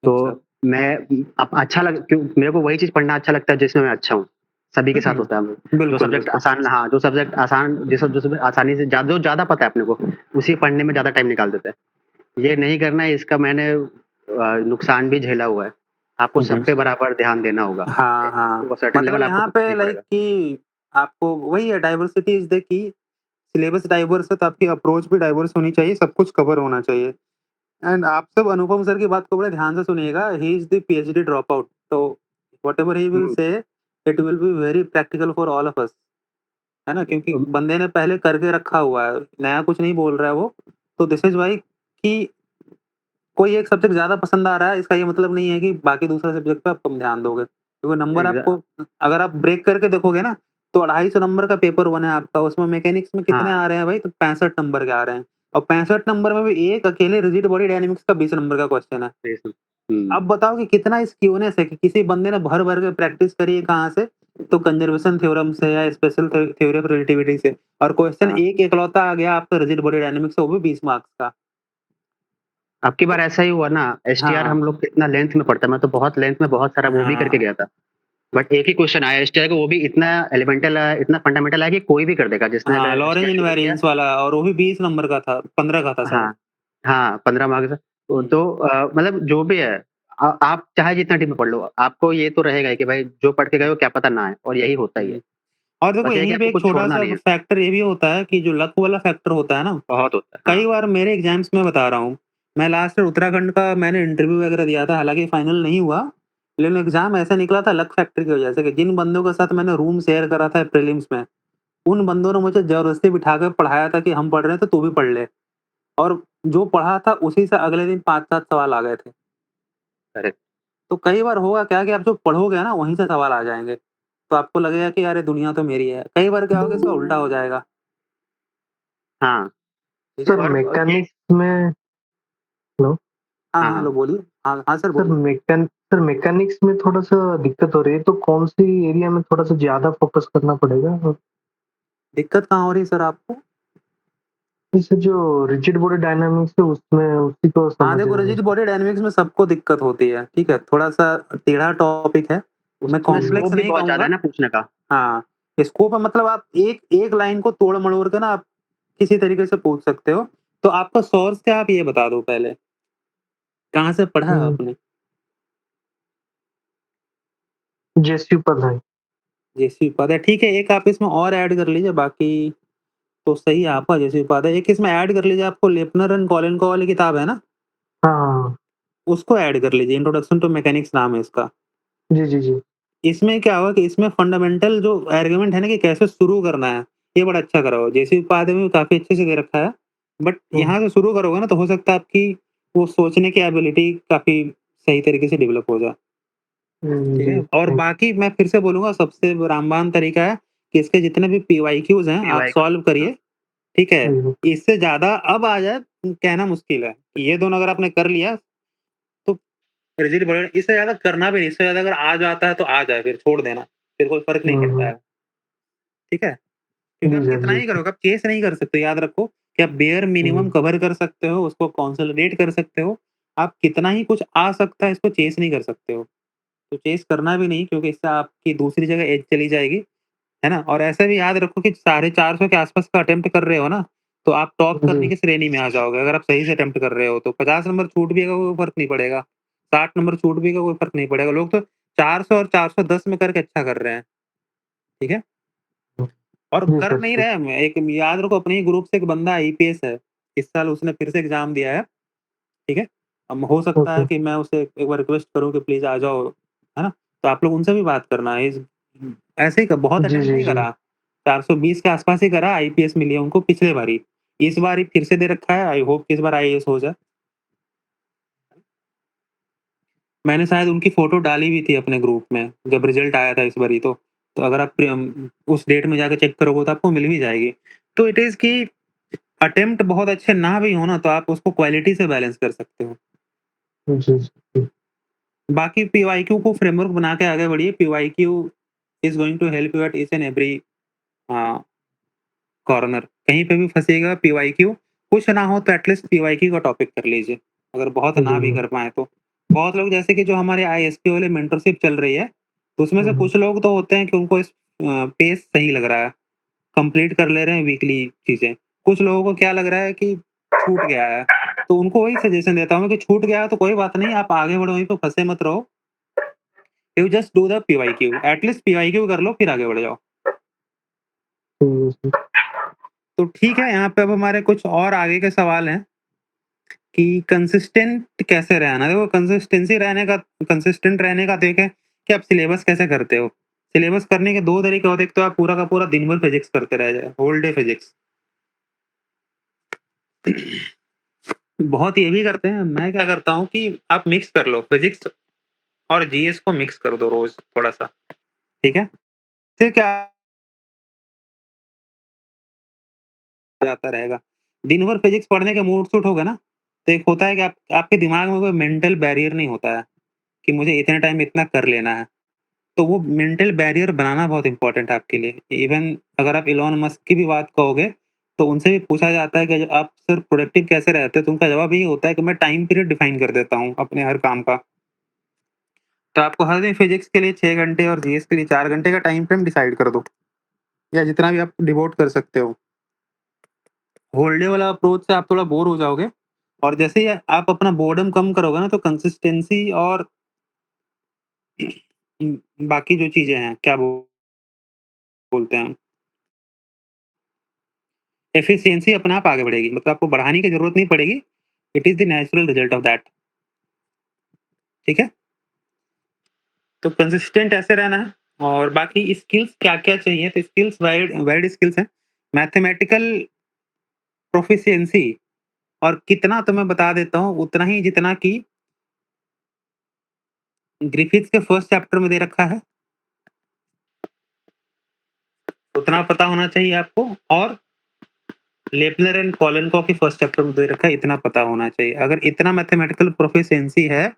तो अच्छा। मैं अब अच्छा मेरे को वही चीज़ पढ़ना अच्छा लगता है जिसमें मैं अच्छा हूँ। सभी के साथ होता है जो बिल्कुल, सब्जेक्ट बिल्कुल। आसान हाँ, जो सब्जेक्ट आसान जो सब्जेक्ट आसानी से जो ज़्यादा पता है अपने को, उसी पढ़ने में ज़्यादा टाइम निकाल देते हैं। ये नहीं करना है, इसका मैंने नुकसान भी झेला हुआ है। आपको सब पे बराबर ध्यान देना होगा। हाँ, हाँ। तो सर्टेन मतलब लेवल आपको यहाँ कुछ पे नहीं लाइक पड़ेगा। कि आपको वही है, diversity is the key. Syllabus diverse है तो आपकी अप्रोच भी डाइवर्स होनी चाहिए, सब कुछ कवर होना चाहिए। एंड आप सब अनुपम सर की बात को बड़े ध्यान से सुनिएगा। He is the PhD dropout, तो व्हाटएवर ही विल हुँ, से it will be very practical for all of us, है ना? क्योंकि हुँ, बंदे ने पहले करके रखा हुआ है, नया कुछ नहीं बोल रहा है वो। तो दिस इज़ व्हाई कि कोई एक सब्जेक्ट ज़्यादा पसंद आ रहा है, इसका ये मतलब नहीं है कि बाकी दूसरे सब्जेक्ट पे आप कम ध्यान दोगे। क्योंकि नंबर एग्ज़ा आपको अगर आप ब्रेक करके देखोगे ना, तो 250 नंबर का पेपर 1 है आपका, उसमें मैकेनिक्स में कितने हाँ, आ रहे हैं भाई? तो 65 नंबर के आ रहे हैं। और 65 नंबर में भी एक अकेले रिजिड बॉडी डायनामिक्स का 20 नंबर का क्वेश्चन है। बेशक। हुँ, अब बताओ कि कितना स्क्यूनेस है कि किसी बंदे ने भर-भर के प्रैक्टिस करी है कहाँ से? तो कंजर्वेशन थ्योरम से या स्पेशल थ्योरी ऑफ रिलेटिविटी से, और क्वेश्चन हाँ। एक इकलौता आ गया आपका रिजिड बॉडी डायनामिक्स से, वो भी 20 मार्क्स का। अब की बार ऐसा ही हुआ ना, एसटीआर हाँ, हम लोग कितना लेंथ में पढ़ता है, मैं तो बहुत लेंथ में बहुत सारा वो भी करके हाँ। गया था। बट एक ही क्वेश्चन आया एसटीआर का, वो भी इतना एलिमेंटल है, इतना फंडामेंटल है कि कोई भी कर देगा जिसने हाँ, अगर लॉरेंज एसटीआर शुरू किया। इनवेरिएंस वाला, और वो भी 20 नंबर का था, 15 का था शायद। हाँ, हाँ, 15 मार्क्स हुँ, तो मतलब जो भी है आप चाहे जितना डीप में पढ़ लो, आपको ये तो रहेगा ही कि भाई जो पढ़ के गए हो क्या पता ना आए और यही होता ही है। हुँ। और देखो बस ये है कि यहीं पे आपको एक कुछ छोड़ना छोटा-सा नहीं है, फैक्टर ये भी होता है कि जो लक वाला फैक्टर होता है ना, बहुत होता है। कई हाँ, बार मेरे एग्ज़ाम्स में बता रहा हूँ, मैं लास्ट ईयर उत्तराखंड का मैंने इंटरव्यू वगैरह दिया था, हालाँकि फाइनल नहीं हुआ, लेकिन एग्ज़ाम ऐसा निकला था लक फैक्टर की वजह से कि जिन बंदों के साथ मैंने रूम शेयर करा था प्रीलिम्स में, उन बंदों ने मुझे ज़बरदस्ती बिठा के पढ़ाया था कि हम पढ़ रहे हैं तो तू भी पढ़ ले, और जो पढ़ा था उसी से अगले दिन 5-7 सवाल आ गए थे। करेक्ट। तो कई बार होगा क्या कि आप जो पढ़ोगे ना वहीं से सवाल आ जाएँगे। तो आपको लगेगा कि अरे दुनिया तो मेरी है। कई बार क्या होगा, इसका उल्टा हो जाएगा। हाँ, ठीक है? सर और ये मैकेनिक्स में हेलो हाँ, हाँ, हाँ, हाँ। हेलो बोलिए। हाँ, हाँ सर सर बोलिए। मैकेनिक्स में थोड़ा-सा दिक्कत हो रही है, तो कौन-सी एरिया में थोड़ा-सा ज़्यादा फ़ोकस करना पड़ेगा? और दिक्कत कहाँ हो रही है सर आपको? जैसे जो रिजिड बॉडी डायनामिक्स है उसमें उसी को हाँ, देखो समझने में रिजिड बॉडी डायनामिक्स में सबको दिक्कत होती है। ठीक है? थोड़ा-सा टेढ़ा टॉपिक है। मैं उसमें कॉम्प्लेक्स स्कोप भी नहीं बहुत ज़्यादा कहूँगा। है ना पूछने का। हाँ, स्कोप है, मतलब आप एक एक लाइन को तोड़-मरोड़ के ना आप किसी तरीके से पूछ सकते हो। तो आपका सोर्स क्या है आप ये बता दो पहले? कहाँ से पढ़ा है हुँ, आपने? जेएसयू पढ़ा है। जेएसपी पद है, ठीक है, एक आप इसमें और ऐड कर लीजिए, बाकी तो सही है आपका जेएसपी पद है। एक इसमें ऐड कर लीजिए, आपको लेपनर एंड कोलेंको वाली किताब है ना, हाँ, उसको ऐड कर लीजिए, इंट्रोडक्शन टू मैकेनिक्स नाम है इसका। जी, जी, जी। इसमें क्या होगा कि इसमें फंडामेंटल जो आर्गुमेंट है ना कि कैसे शुरू करना है, ये बड़ा अच्छा करा हुआ है। जेएसपी पद में काफ़ी अच्छे से दे रखा है, बट हुँ, यहाँ से शुरू करोगे ना तो हो सकता है आपकी वो सोचने की एबिलिटी काफ़ी सही तरीके से डेवलप हो जाए। ठीक जी, है? और थैंक बाकी मैं फिर से बोलूँगा, सबसे रामबाण तरीका है कि इसके जितने भी पीवाईक्यूज़ हैं आप पीवाई का सॉल्व हाँ, करिए, ठीक है? जी, इससे ज़्यादा अब आ जाए कहना मुश्किल है। ये दोनों अगर आपने कर लिया तो रिजिड बढ़, इससे ज़्यादा करना भी नहीं, इससे ज़्यादा अगर आ जाता है तो आ जाए, फिर छोड़ देना, फिर कोई फ़र्क नहीं हुँ, पड़ता हुँ। है। ठीक है? क्योंकि जी आप सर, कितना जी ही सर। करोगे, आप चेस नहीं कर सकते, याद रखो कि आप बेयर मिनिमम हुँ, कवर कर सकते हो, उसको कंसोलिडेट कर सकते हो। आप कितना ही कुछ आ सकता है, इसको चेस नहीं कर सकते हो। तो चेस करना भी नहीं, क्योंकि इससे आपकी दूसरी जगह एज चली जाएगी। है ना? और ऐसा भी याद रखो कि 450 के आस-पास का अटेम्प्ट कर रहे हो ना, तो आप टॉप करने जी, की श्रेणी में आ जाओगे, अगर आप सही से अटेम्प्ट कर रहे हो तो। 50 नंबर छूट भी गया कोई फ़र्क नहीं पड़ेगा, 60 नंबर छूट भी गया कोई फ़र्क नहीं पड़ेगा। लोग तो 400 और 410 में करके अच्छा कर रहे हैं, ठीक है? और जी कर सर, नहीं जी। रहे हैं, एक याद रखो, अपने ही ग्रुप से एक बंदा आईपीएस है, इस साल उसने फिर से एग्ज़ाम दिया है, ठीक है? अब हो सकता ओके। है कि मैं उसे एक बार रिक्वेस्ट करूँ कि प्लीज़ आ जाओ, है ना? तो आप लोग उनसे भी बात करना। ऐसे ही बहुत जी, अटेम्प्ट जी, नहीं जी। करा, 420 के आस-पास ही करा, आईपीएस मिली है उनको पिछले बार ही। इस बार ही फिर से दे रखा है, आई होप कि इस बार आईएएस हो जाए। मैंने शायद उनकी फ़ोटो डाली भी थी अपने ग्रुप में, जब रिज़ल्ट आया था इस बारी तो। तो अगर आप उस डेट में जाके चेक करोगे तो आपको मिल भी जाएगी। तो इट इज़ कि अटेम्प्ट बहुत अच्छे ना भी हो ना, तो आप उसको क्वालिटी से बैलेंस कर सकते हो। जी, जी। बाकी पीवाईक्यू को फ्रेमवर्क बना के आगे बढ़िए। PYQ is going to help you at each and every uh, corner. कहीं पे भी फँसिएगा पीवाईक्यू, कुछ ना हो तो एटलीस्ट पीवाईक्यू का टॉपिक कर लीजिए, अगर बहुत जी, ना भी जी। कर पाएँ तो। बहुत लोग जैसे कि जो हमारे आईएसपी वाले मेंटरशिप चल रही है, तो उसमें से कुछ लोग तो होते हैं कि उनको इस पेस सही लग रहा है, कंप्लीट कर ले रहे हैं वीकली चीज़ें। कुछ लोगों को क्या लग रहा है कि छूट गया है, तो उनको वही सजेशन देता हूँ कि छूट गया है तो कोई बात नहीं, आप आगे बढ़ो, वहीं पे फँसे मत रहो। You just do the PYQ, at least PYQ कर लो, फिर आगे बढ़ जाओ। जी। तो ठीक है, यहाँ पे अब हमारे कुछ और आगे के सवाल हैं कि कंसिस्टेंट कैसे रहना। देखो कंसिस्टेंट रहने का देखें कि आप सिलेबस कैसे करते हो। सिलेबस करने के 2 तरीके होते हैं, एक तो आप पूरा का पूरा दिन भर फिजिक्स करते रह जाए, होल डे फिजिक्स। बहुत ये भी करते हैं, मैं क्या करता हूँ कि आप मिक्स कर लो, फिजिक्स और जीएस को मिक्स कर दो रोज थोड़ा-सा, ठीक है? फिर क्या जाता रहेगा। दिन भर फिजिक्स पढ़ने के मूड सूट होगा ना, तो एक होता है कि आपके दिमाग में कोई मेंटल बैरियर नहीं होता है कि मुझे इतने टाइम में इतना कर लेना है। तो वो मेंटल बैरियर बनाना बहुत इम्पोर्टेंट है आपके लिए। इवन अगर आप इलॉन मस्क की भी बात कहोगे, तो उनसे भी पूछा जाता है कि आप सर प्रोडक्टिव कैसे रहते हो? तो उनका जवाब यही होता है कि मैं टाइम पीरियड डिफाइन कर देता हूँ अपने हर काम का। तो आपको हर दिन फिजिक्स के लिए 6 घंटे और जीएस के लिए 4 घंटे का टाइम फ्रेम डिसाइड कर दो, या जितना भी आप डिवोट कर सकते हो। होल डे वाला अप्रोच से आप थोड़ा बोर हो जाओगे, और जैसे ही आप अपना बोर्डम कम करोगे ना, तो कंसिस्टेंसी और बाकी जो चीज़ें हैं, क्या बोलते हैं, एफिशिएंसी अपने आप आगे बढ़ेगी। मतलब आपको बढ़ाने की ज़रूरत नहीं पड़ेगी, it is the natural result of that. ठीक है? तो कंसिस्टेंट ऐसे रहना है, और बाकी स्किल्स क्या-क्या चाहिए, तो स्किल्स वाइड वाइड स्किल्स हैं। मैथमेटिकल प्रोफिशिएंसी, और कितना तो मैं बता देता हूँ, उतना ही जितना कि ग्रिफिथ्स के फर्स्ट चैप्टर में दे रखा है, उतना पता होना चाहिए आपको, और लेपनर एंड कोलेनकॉफ की फर्स्ट चैप्टर में दे रखा है, इतना पता होना चाहिए। अगर इतना मैथमेटिकल प्रोफिशिएंसी है,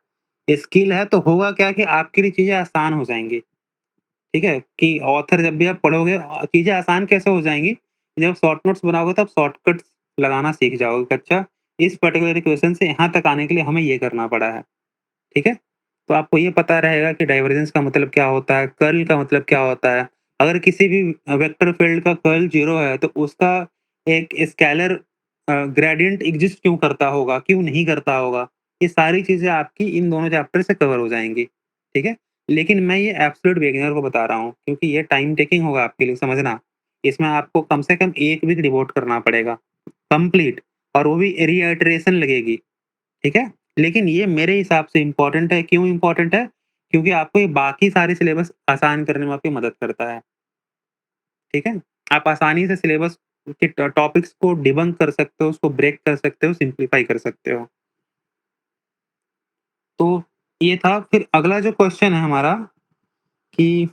स्किल है, तो होगा क्या कि आपके लिए चीज़ें आसान हो जाएँगी। ठीक है? कि ऑथर जब भी आप पढ़ोगे, चीज़ें आसान कैसे हो जाएँगी, जब शॉर्ट नोट्स बनाओगे तब शॉर्टकट्स लगाना सीख जाओगे कि अच्छा, इस पर्टिकुलर इक्वेशन से यहाँ तक आने के लिए हमें ये करना पड़ा है। ठीक है? तो आपको ये पता रहेगा कि डाइवर्जेंस का मतलब क्या होता है, कर्ल का मतलब क्या होता है। अगर किसी भी वेक्टर फील्ड का कर्ल 0 है, तो उसका एक स्केलर ग्रेडिएंट एग्ज़िस्ट क्यों करता होगा, क्यों नहीं करता होगा। ये सारी चीज़ें आपकी इन दोनों चैप्टर से कवर हो जाएँगी। ठीक है? लेकिन मैं ये एब्सोल्यूट बिगिनर को बता रहा हूँ, क्योंकि ये टाइम टेकिंग होगा आपके लिए, समझना। इसमें आपको कम से कम 1 वीक डिवोट करना पड़ेगा, कंप्लीट, और वो भी रीआइटरेशन लगेगी। ठीक है? लेकिन ये मेरे हिसाब से इम्पोर्टेंट है, क्यों इम्पोर्टेंट है? क्योंकि आपको ये बाकी सारे सिलेबस आसान करने में आपकी मदद करता है। ठीक है? आप आसानी से सिलेबस के टॉपिक्स को डिबंक कर सकते हो, उसको ब्रेक कर सकते हो, सिम्प्लीफाई कर सकते हो। तो ये था। फिर अगला जो क्वेश्चन है हमारा कि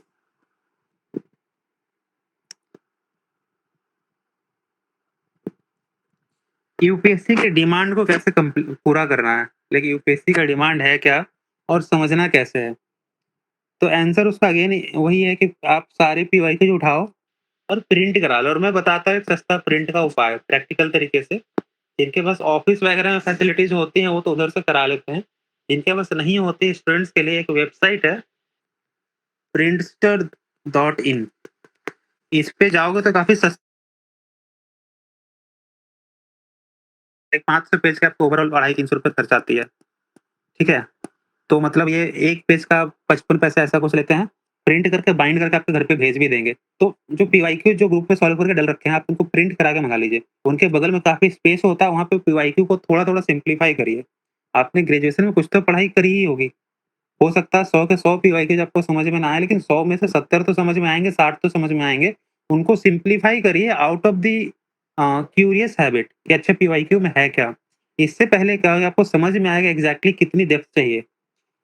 यूपीएससी के डिमांड को कैसे पूरा करना है? लेकिन यूपीएससी का डिमांड है क्या, और समझना कैसे है? तो आंसर उसका अगेन वही है कि आप सारे पीवाईक्यूज उठाओ और प्रिंट करा लो। और मैं बताता हूँ एक सस्ता प्रिंट का उपाय प्रैक्टिकल तरीके से। जिनके पास ऑफिस वगैरह में फैसिलिटीज होती हैं, वो तो उधर से करा लेते हैं। जिनके पास नहीं होती, स्टूडेंट्स के लिए एक वेबसाइट है, printster.in। इस पे जाओगे तो काफी सस्ता, 500 पेज का आपको ओवरऑल 250-300 खर्च आती है। ठीक है? तो मतलब ये एक पेज का 55 पैसे ऐसा कुछ लेते हैं। प्रिंट करके बाइंड करके आपके घर पे भेज भी देंगे। तो जो पीवाईक्यू जो ग्रुप में सॉल्व करके डल रखे हैं, आप उनको प्रिंट करा के मँगा लीजिए। उनके बगल में काफ़ी स्पेस होता है, वहाँ पे पीवाईक्यू को थोड़ा-थोड़ा सिम्प्लीफाई करिए। आपने ग्रेजुएशन में कुछ तो पढ़ाई करी ही होगी। हो सकता है 100 के 100 पीवाईक्यूज आपको समझ में ना आए, लेकिन 100 में से 70 तो समझ में आएँगे, 60 तो समझ में आएँगे। उनको सिम्प्लीफाई करिए out of the curious habit कि अच्छा पीवाईक्यू में है क्या? इससे पहले क्या होगा, आपको समझ में आएगा एग्ज़ैक्टली कितनी डेप्थ चाहिए।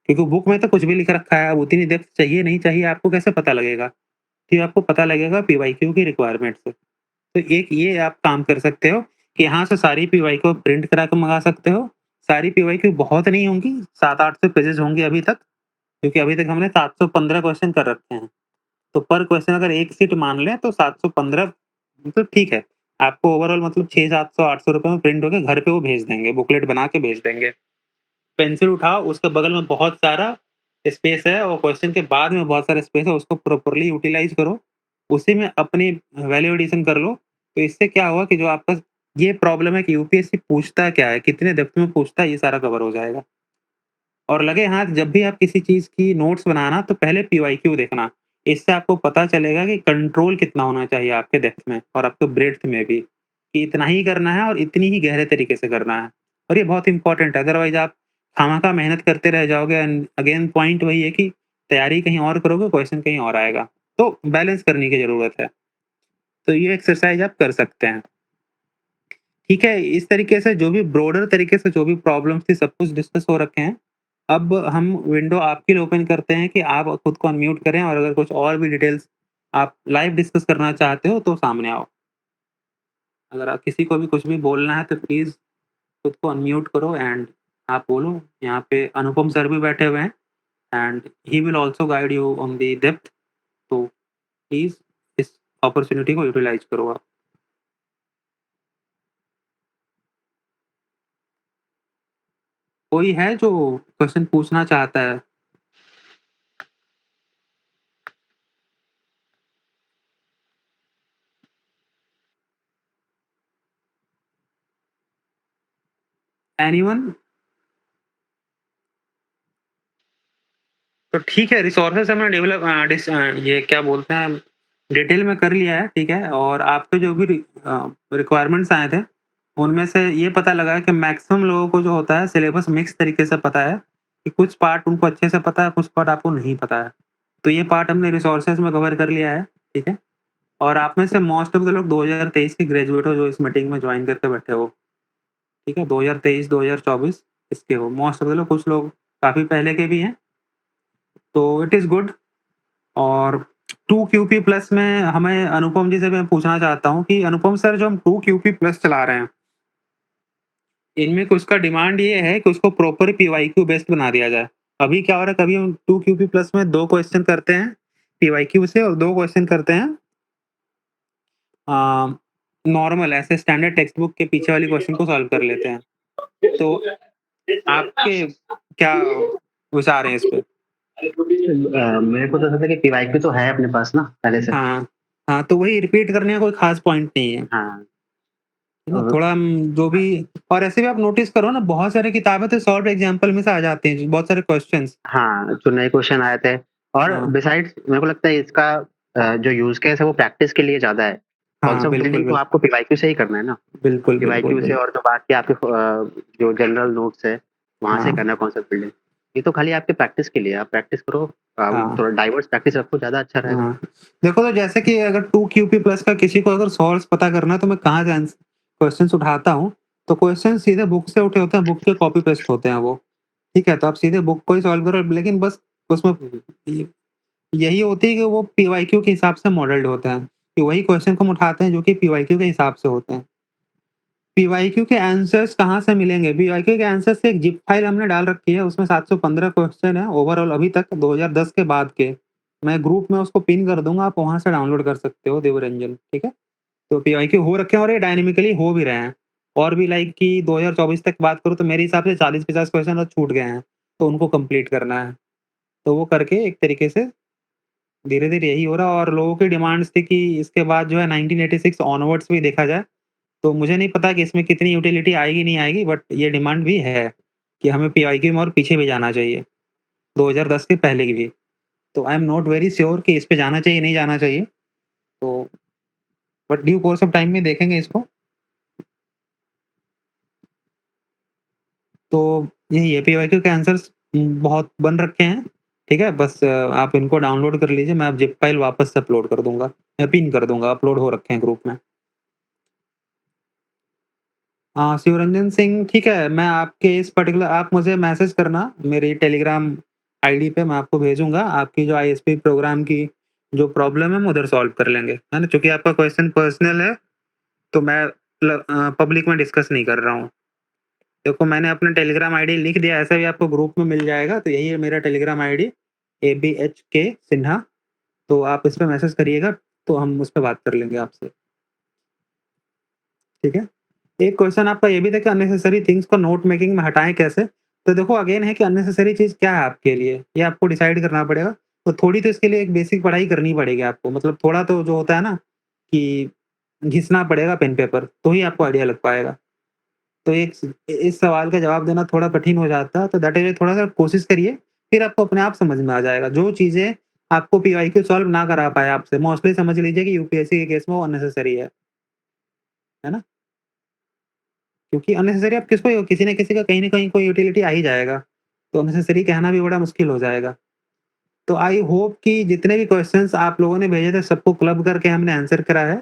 क्योंकि बुक में तो कुछ भी लिख रखा है, अब उतनी डेप्थ चाहिए नहीं चाहिए आपको कैसे पता लगेगा? ये आपको पता लगेगा पीवाईक्यू की रिक्वायरमेंट से। तो एक ये आप काम कर सकते हो कि यहाँ से सारी पीवाईक्यू प्रिंट करा के मँगा सकते हो। सारी पीवाईक्यू बहुत नहीं होंगी, 700-800 पेजेज़ होंगे अभी तक, क्योंकि अभी तक हमने 715 क्वेश्चन कर रखे हैं। तो पर क्वेश्चन अगर 1 सीट मान लें तो 715, मतलब ठीक है। आपको ओवरऑल मतलब 600, 700, ₹800 में प्रिंट होके घर पे वो भेज देंगे, बुकलेट बना के भेज देंगे। पेंसिल उठाओ, उसके बगल में बहुत सारा स्पेस है और क्वेश्चन के बाद में बहुत सारा स्पेस है, उसको प्रॉपर्ली यूटिलाइज़ करो, उसी में अपनी वैल्यू एडिशन कर लो। तो इससे क्या होगा कि जो आपका ये प्रॉब्लम है कि यूपीएससी पूछता क्या है, कितने डेप्थ में पूछता है, ये सारा कवर हो जाएगा। और लगे हाथ जब भी आप किसी चीज़ की नोट्स बनाना तो पहले पीवाईक्यू देखना। इससे आपको पता चलेगा कि कंट्रोल कितना होना चाहिए आपके डेप्थ में और आपके ब्रेड्थ में भी, कि इतना ही करना है और इतनी ही गहरे तरीके से करना है। और ये बहुत इम्पोर्टेंट है, अदरवाइज़ आप खामख़ा मेहनत करते रह जाओगे एंड अगेन पॉइंट वही है कि तैयारी कहीं और करोगे, क्वेश्चन कहीं और आएगा। तो बैलेंस करने की ज़रूरत है। तो ये एक्सरसाइज़ आप कर सकते हैं। ठीक है, इस तरीके से जो भी ब्रॉडर तरीके से जो भी प्रॉब्लम्स थी सब कुछ डिस्कस हो रखे हैं। अब हम विंडो आपके लिए ओपन करते हैं कि आप खुद को अनम्यूट करें और अगर कुछ और भी डिटेल्स आप लाइव डिस्कस करना चाहते हो तो सामने आओ। अगर आप किसी को भी कुछ भी बोलना है तो प्लीज़ खुद को अनम्यूट करो एंड आप बोलो। यहाँ पे अनुपम सर भी बैठे हुए हैं and he will also guide you on the depth. तो प्लीज़ इस अपॉर्च्युनिटी को यूटिलाइज़ करो आप। कोई है जो क्वेश्चन पूछना चाहता है? एनीवन? तो ठीक है, रिसोर्सेज़ हमने ये क्या बोलते हैं डिटेल में कर लिया है, ठीक है? और आपके जो भी रिक्वायरमेंट्स आए थे, उनमें से ये पता लगा कि मैक्सिमम लोगों को जो होता है सिलेबस मिक्स तरीके से पता है, कि कुछ पार्ट उनको अच्छे से पता है, कुछ पार्ट आपको नहीं पता है। तो ये पार्ट हमने रिसोर्सेज़ में कवर कर लिया है, ठीक है? और आप में से मोस्ट ऑफ द लोग 2023 के ग्रेजुएट हो जो इस मीटिंग में जॉइन करके बैठे हो, ठीक है? 2023, 2024 इसके हो मोस्ट ऑफ द लोग, कुछ लोग काफ़ी पहले के भी हैं, तो इट इज़ गुड। और 2 क्यूपी प्लस में हमें अनुपम जी से मैं पूछना चाहता हूँ कि अनुपम सर जो हम 2 क्यूपी प्लस चला रहे हैं, इनमें कुछ का डिमांड ये है कि उसको प्रॉपर पीवाईक्यू बेस्ड बना दिया जाए। अभी क्या हो रहा है कभी हम 2 क्यूपी प्लस में 2 क्वेश्चन करते हैं पीवाईक्यू से और 2 क्वेश्चन करते हैं नॉर्मल ऐसे स्टैंडर्ड टेक्स्ट बुक के पीछे वाली क्वेश्चन को सॉल्व कर लेते हैं। तो आपके क्या विचार हैं इस पे? मेरे को तो लगता है कि पीवाईक्यू तो है अपने पास ना पहले से। हाँ, हाँ, तो वही रिपीट करने का कोई ख़ास पॉइंट नहीं है। हाँ, है ना? और थोड़ा जो भी और ऐसे भी आप नोटिस करो ना बहुत सारी किताबें तो सॉल्व एग्जांपल में से आ जाते हैं, बहुत सारे क्वेश्चंस। हाँ, जो नए क्वेश्चन आए थे और हाँ, बिसाइड्स मेरे को लगता है इसका जो यूज़ केस है वो प्रैक्टिस के लिए ज़्यादा है। हाँ, कॉन्सेप्ट बिल्कुल, बिल्डिंग तो आपको पीवाईक्यू से ही करना है ना। बिल्कुल, बिल्कुल, पीवाईक्यू से और जो बाकी आपके जो जनरल नोट्स है, वहाँ से हाँ, करना है कॉन्सेप्ट बिल्डिंग। ये तो खाली आपके प्रैक्टिस के लिए है, आप प्रैक्टिस करो, हाँ, थोड़ा डाइवर्स प्रैक्टिस रखो ज़्यादा अच्छा रहेगा। हाँ। देखो तो जैसे कि अगर 2 क्यूपी प्लस का किसी को अगर सोर्स पता करना है तो मैं कहाँ से क्वेश्चंस उठाता हूँ, तो क्वेश्चन सीधे बुक से उठे होते हैं, बुक के कॉपी पेस्ट होते हैं वो। ठीक है? तो आप सीधे बुक को ही सॉल्व करो लेकिन बस उसमें य यही होती है कि वो पीवाईक्यू के हिसाब से मॉडल्ड होते हैं, कि वही क्वेश्चन को हम उठाते हैं जो कि पीवाईक्यू के हिसाब से होते हैं। पीवाईक्यू के आंसर्स कहाँ से मिलेंगे? पीवाईक्यू के आंसर्स की एक ज़िप फाइल हमने डाल रखी है, उसमें 715 क्वेश्चन है ओवरऑल अभी तक 2010 के बाद के। मैं ग्रुप में उसको पिन कर दूँगा, आप वहाँ से डाउनलोड कर सकते हो देवरंजन, ठीक है? तो पीवाईक्यू हो रखे हैं और ये डायनामिकली हो भी रहे हैं। और भी लाइक कि 2024 तक बात करूँ तो मेरे हिसाब से 40-50 क्वेश्चन और छूट गए हैं, तो उनको कंप्लीट करना है। तो वो करके एक तरीके से धीरे-धीरे यही हो रहा है और लोगों की डिमांड्स थी कि इसके बाद जो है 1986 ऑनवर्ड्स भी देखा जाए। तो मुझे नहीं पता कि इसमें कितनी यूटिलिटी आएगी नहीं आएगी बट ये डिमांड भी है कि हमें पीवाईक्यू में और पीछे भी जाना चाहिए, 2010 के पहले की भी। तो I am not very sure कि इस पे जाना चाहिए, नहीं जाना चाहिए। तो but due course of time में देखेंगे इसको। तो यही है पीवाईक्यू के आंसर्स बहुत बन रखे हैं, ठीक है? बस आप इनको डाउनलोड कर लीजिए, मैं अब ज़िप फाइल वापस से अपलोड कर दूँगा, मैं पिन कर दूँगा, अपलोड हो रखे हैं ग्रुप में। शिवरंजन सिंह ठीक है, मैं आपके इस पर्टिकुलर आप मुझे मैसेज करना मेरी टेलीग्राम आईडी पे मैं आपको भेजूँगा, आपकी जो आईएसपी प्रोग्राम की जो प्रॉब्लम है हम उधर सॉल्व कर लेंगे, है ना? चूँकि आपका क्वेश्चन पर्सनल है, तो मैं पब्लिक में डिस्कस नहीं कर रहा हूँ। देखो मैंने अपना टेलीग्राम आईडी लिख दिया, ऐसा भी आपको ग्रुप में मिल जाएगा, तो यही है मेरा टेलीग्राम आईडी ABHK सिन्हा, तो आप इस पे मैसेज करिएगा, तो हम उस पे बात कर लेंगे आपसे। ठीक है? एक क्वेश्चन आपका ये भी था कि अननेसेसरी थिंग्स को नोट मेकिंग में हटाएँ कैसे? तो देखो अगेन है कि अननेसेसरी चीज़ क्या है आपके लिए, ये आपको डिसाइड करना पड़ेगा। तो थोड़ी तो इसके लिए एक बेसिक पढ़ाई करनी पड़ेगी आपको, मतलब थोड़ा तो जो होता है ना कि घिसना पड़ेगा पेन पेपर, तो ही आपको आइडिया लग पाएगा। तो एक इस सवाल का जवाब देना थोड़ा कठिन हो जाता है, तो दैट इज़ थोड़ा-सा कोशिश करिए, फिर आपको अपने आप समझ में आ जाएगा। जो चीज़ें आपको पीवाईक्यू सॉल्व ना करा पाए आपसे, मोस्टली समझ लीजिए कि यूपीएससी के केस में वो अननेसेसरी है ना? क्योंकि अननेसेसरी आप किसको किसी न किसी का कहीं न कहीं कोई यूटिलिटी आ ही जाएगा, तो अननेसेसरी कहना भी बड़ा मुश्किल हो जाएगा। तो आई होप कि जितने भी क्वेश्चंस आप लोगों ने भेजे थे सबको क्लब करके हमने आंसर करा है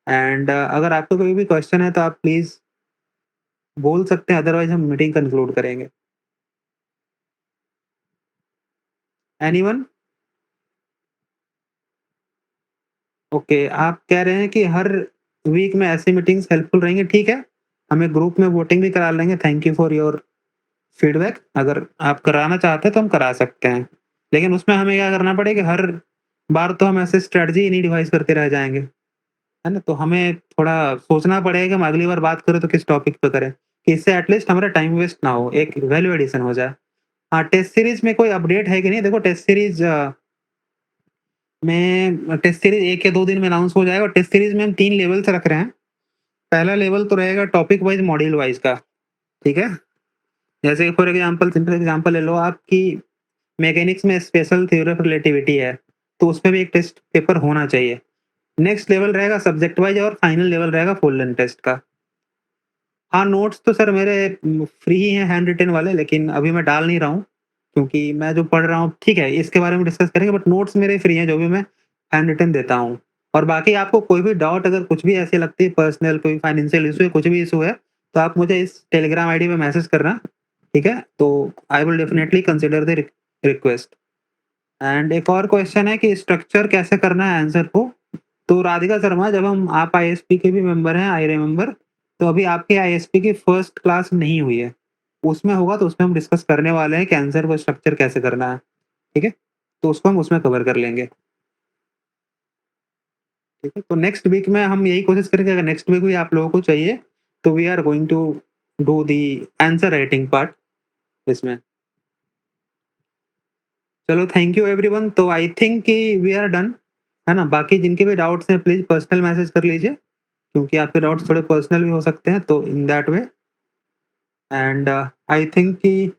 एंड अगर आपको कोई भी क्वेश्चन है तो आप प्लीज़ बोल सकते हैं, अदरवाइज़ हम मीटिंग कंक्लूड करेंगे। एनीवन? ओके, आप कह रहे हैं कि हर वीक में ऐसी मीटिंग्स हेल्पफुल रहेंगी, ठीक है। हमें ग्रुप में वोटिंग भी करा लेंगे, thank you for your feedback. अगर आप कराना चाहते हैं तो हम करा सकते हैं। लेकिन उसमें हमें क्या करना पड़ेगा, हर बार तो हम ऐसे स्ट्रैटेजी नहीं डिवाइस करते रह जाएँगे, है ना? तो हमें थोड़ा सोचना पड़ेगा कि हम अगली बार बात करें तो किस टॉपिक पे करें, कि इससे एटलीस्ट हमारा टाइम वेस्ट ना हो, एक वैल्यू एडिशन हो जाए। हाँ, टेस्ट सीरीज़ में कोई अपडेट है कि नहीं? देखो टेस्ट सीरीज़ में टेस्ट सीरीज़ 1 या 2 दिन में अनाउंस हो जाएगा और टेस्ट सीरीज़ में हम 3 लेवल्स रख रहे हैं। पहला लेवल तो रहेगा टॉपिक वाइज़, मॉड्यूल वाइज़ का, ठीक है? जैसे फॉर एग्ज़ाम्पल सिंपल एग्ज़ाम्पल ले लो आप कि मैकेनिक्स में स्पेशल थ्योरी ऑफ रिलेटिविटी है, तो उसमें भी एक टेस्ट पेपर होना चाहिए। नेक्स्ट लेवल रहेगा सब्जेक्ट वाइज़ और फाइनल लेवल रहेगा फुल लेंथ टेस्ट का। हाँ, नोट्स तो सर मेरे फ्री ही हैं हैंड रिटन वाले, लेकिन अभी मैं डाल नहीं रहा हूँ, क्योंकि मैं जो पढ़ रहा हूँ ठीक है, इसके बारे में डिस्कस करेंगे, बट नोट्स मेरे फ्री हैं, जो भी मैं हैंड रिटन देता हूँ। और बाकी आपको कोई भी डाउट अगर कुछ भी ऐसी लगती है पर्सनल, कोई फाइनेंशियल इश्यू है, कुछ भी इश्यू है, तो आप मुझे इस टेलीग्राम आईडी पे मैसेज करना, ठीक है? तो I will definitely consider the request. And एक और क्वेश्चन है कि स्ट्रक्चर कैसे करना है आंसर को? तो राधिका शर्मा, जब हम आप आईएसपी के भी मेंबर हैं, आई रिमेंबर, तो अभी आपके आईएसपी की फर्स्ट क्लास नहीं हुई है। उसमें होगा तो उसमें हम डिस्कस करने वाले हैं कि आंसर को स्ट्रक्चर कैसे करना है, ठीक है? तो उसको हम उसमें कवर कर लेंगे। ठीक है? तो नेक्स्ट वीक में हम यही कोशिश करेंगे, अगर नेक्स्ट वीक भी आप लोगों को चाहिए, तो we are going to do the answer writing part इसमें। चलो थैंक यू एवरीवन, तो आई थिंक कि वी आर डन, है ना? बाकी जिनके भी डाउट्स हैं प्लीज़ पर्सनल मैसेज कर लीजिए, क्योंकि आपके डाउट्स थोड़े पर्सनल भी हो सकते हैं, तो in that way and I think कि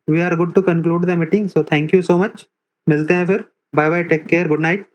we are good to conclude the meeting, so thank you so much. मिलते हैं फिर। Bye bye, take care, good night.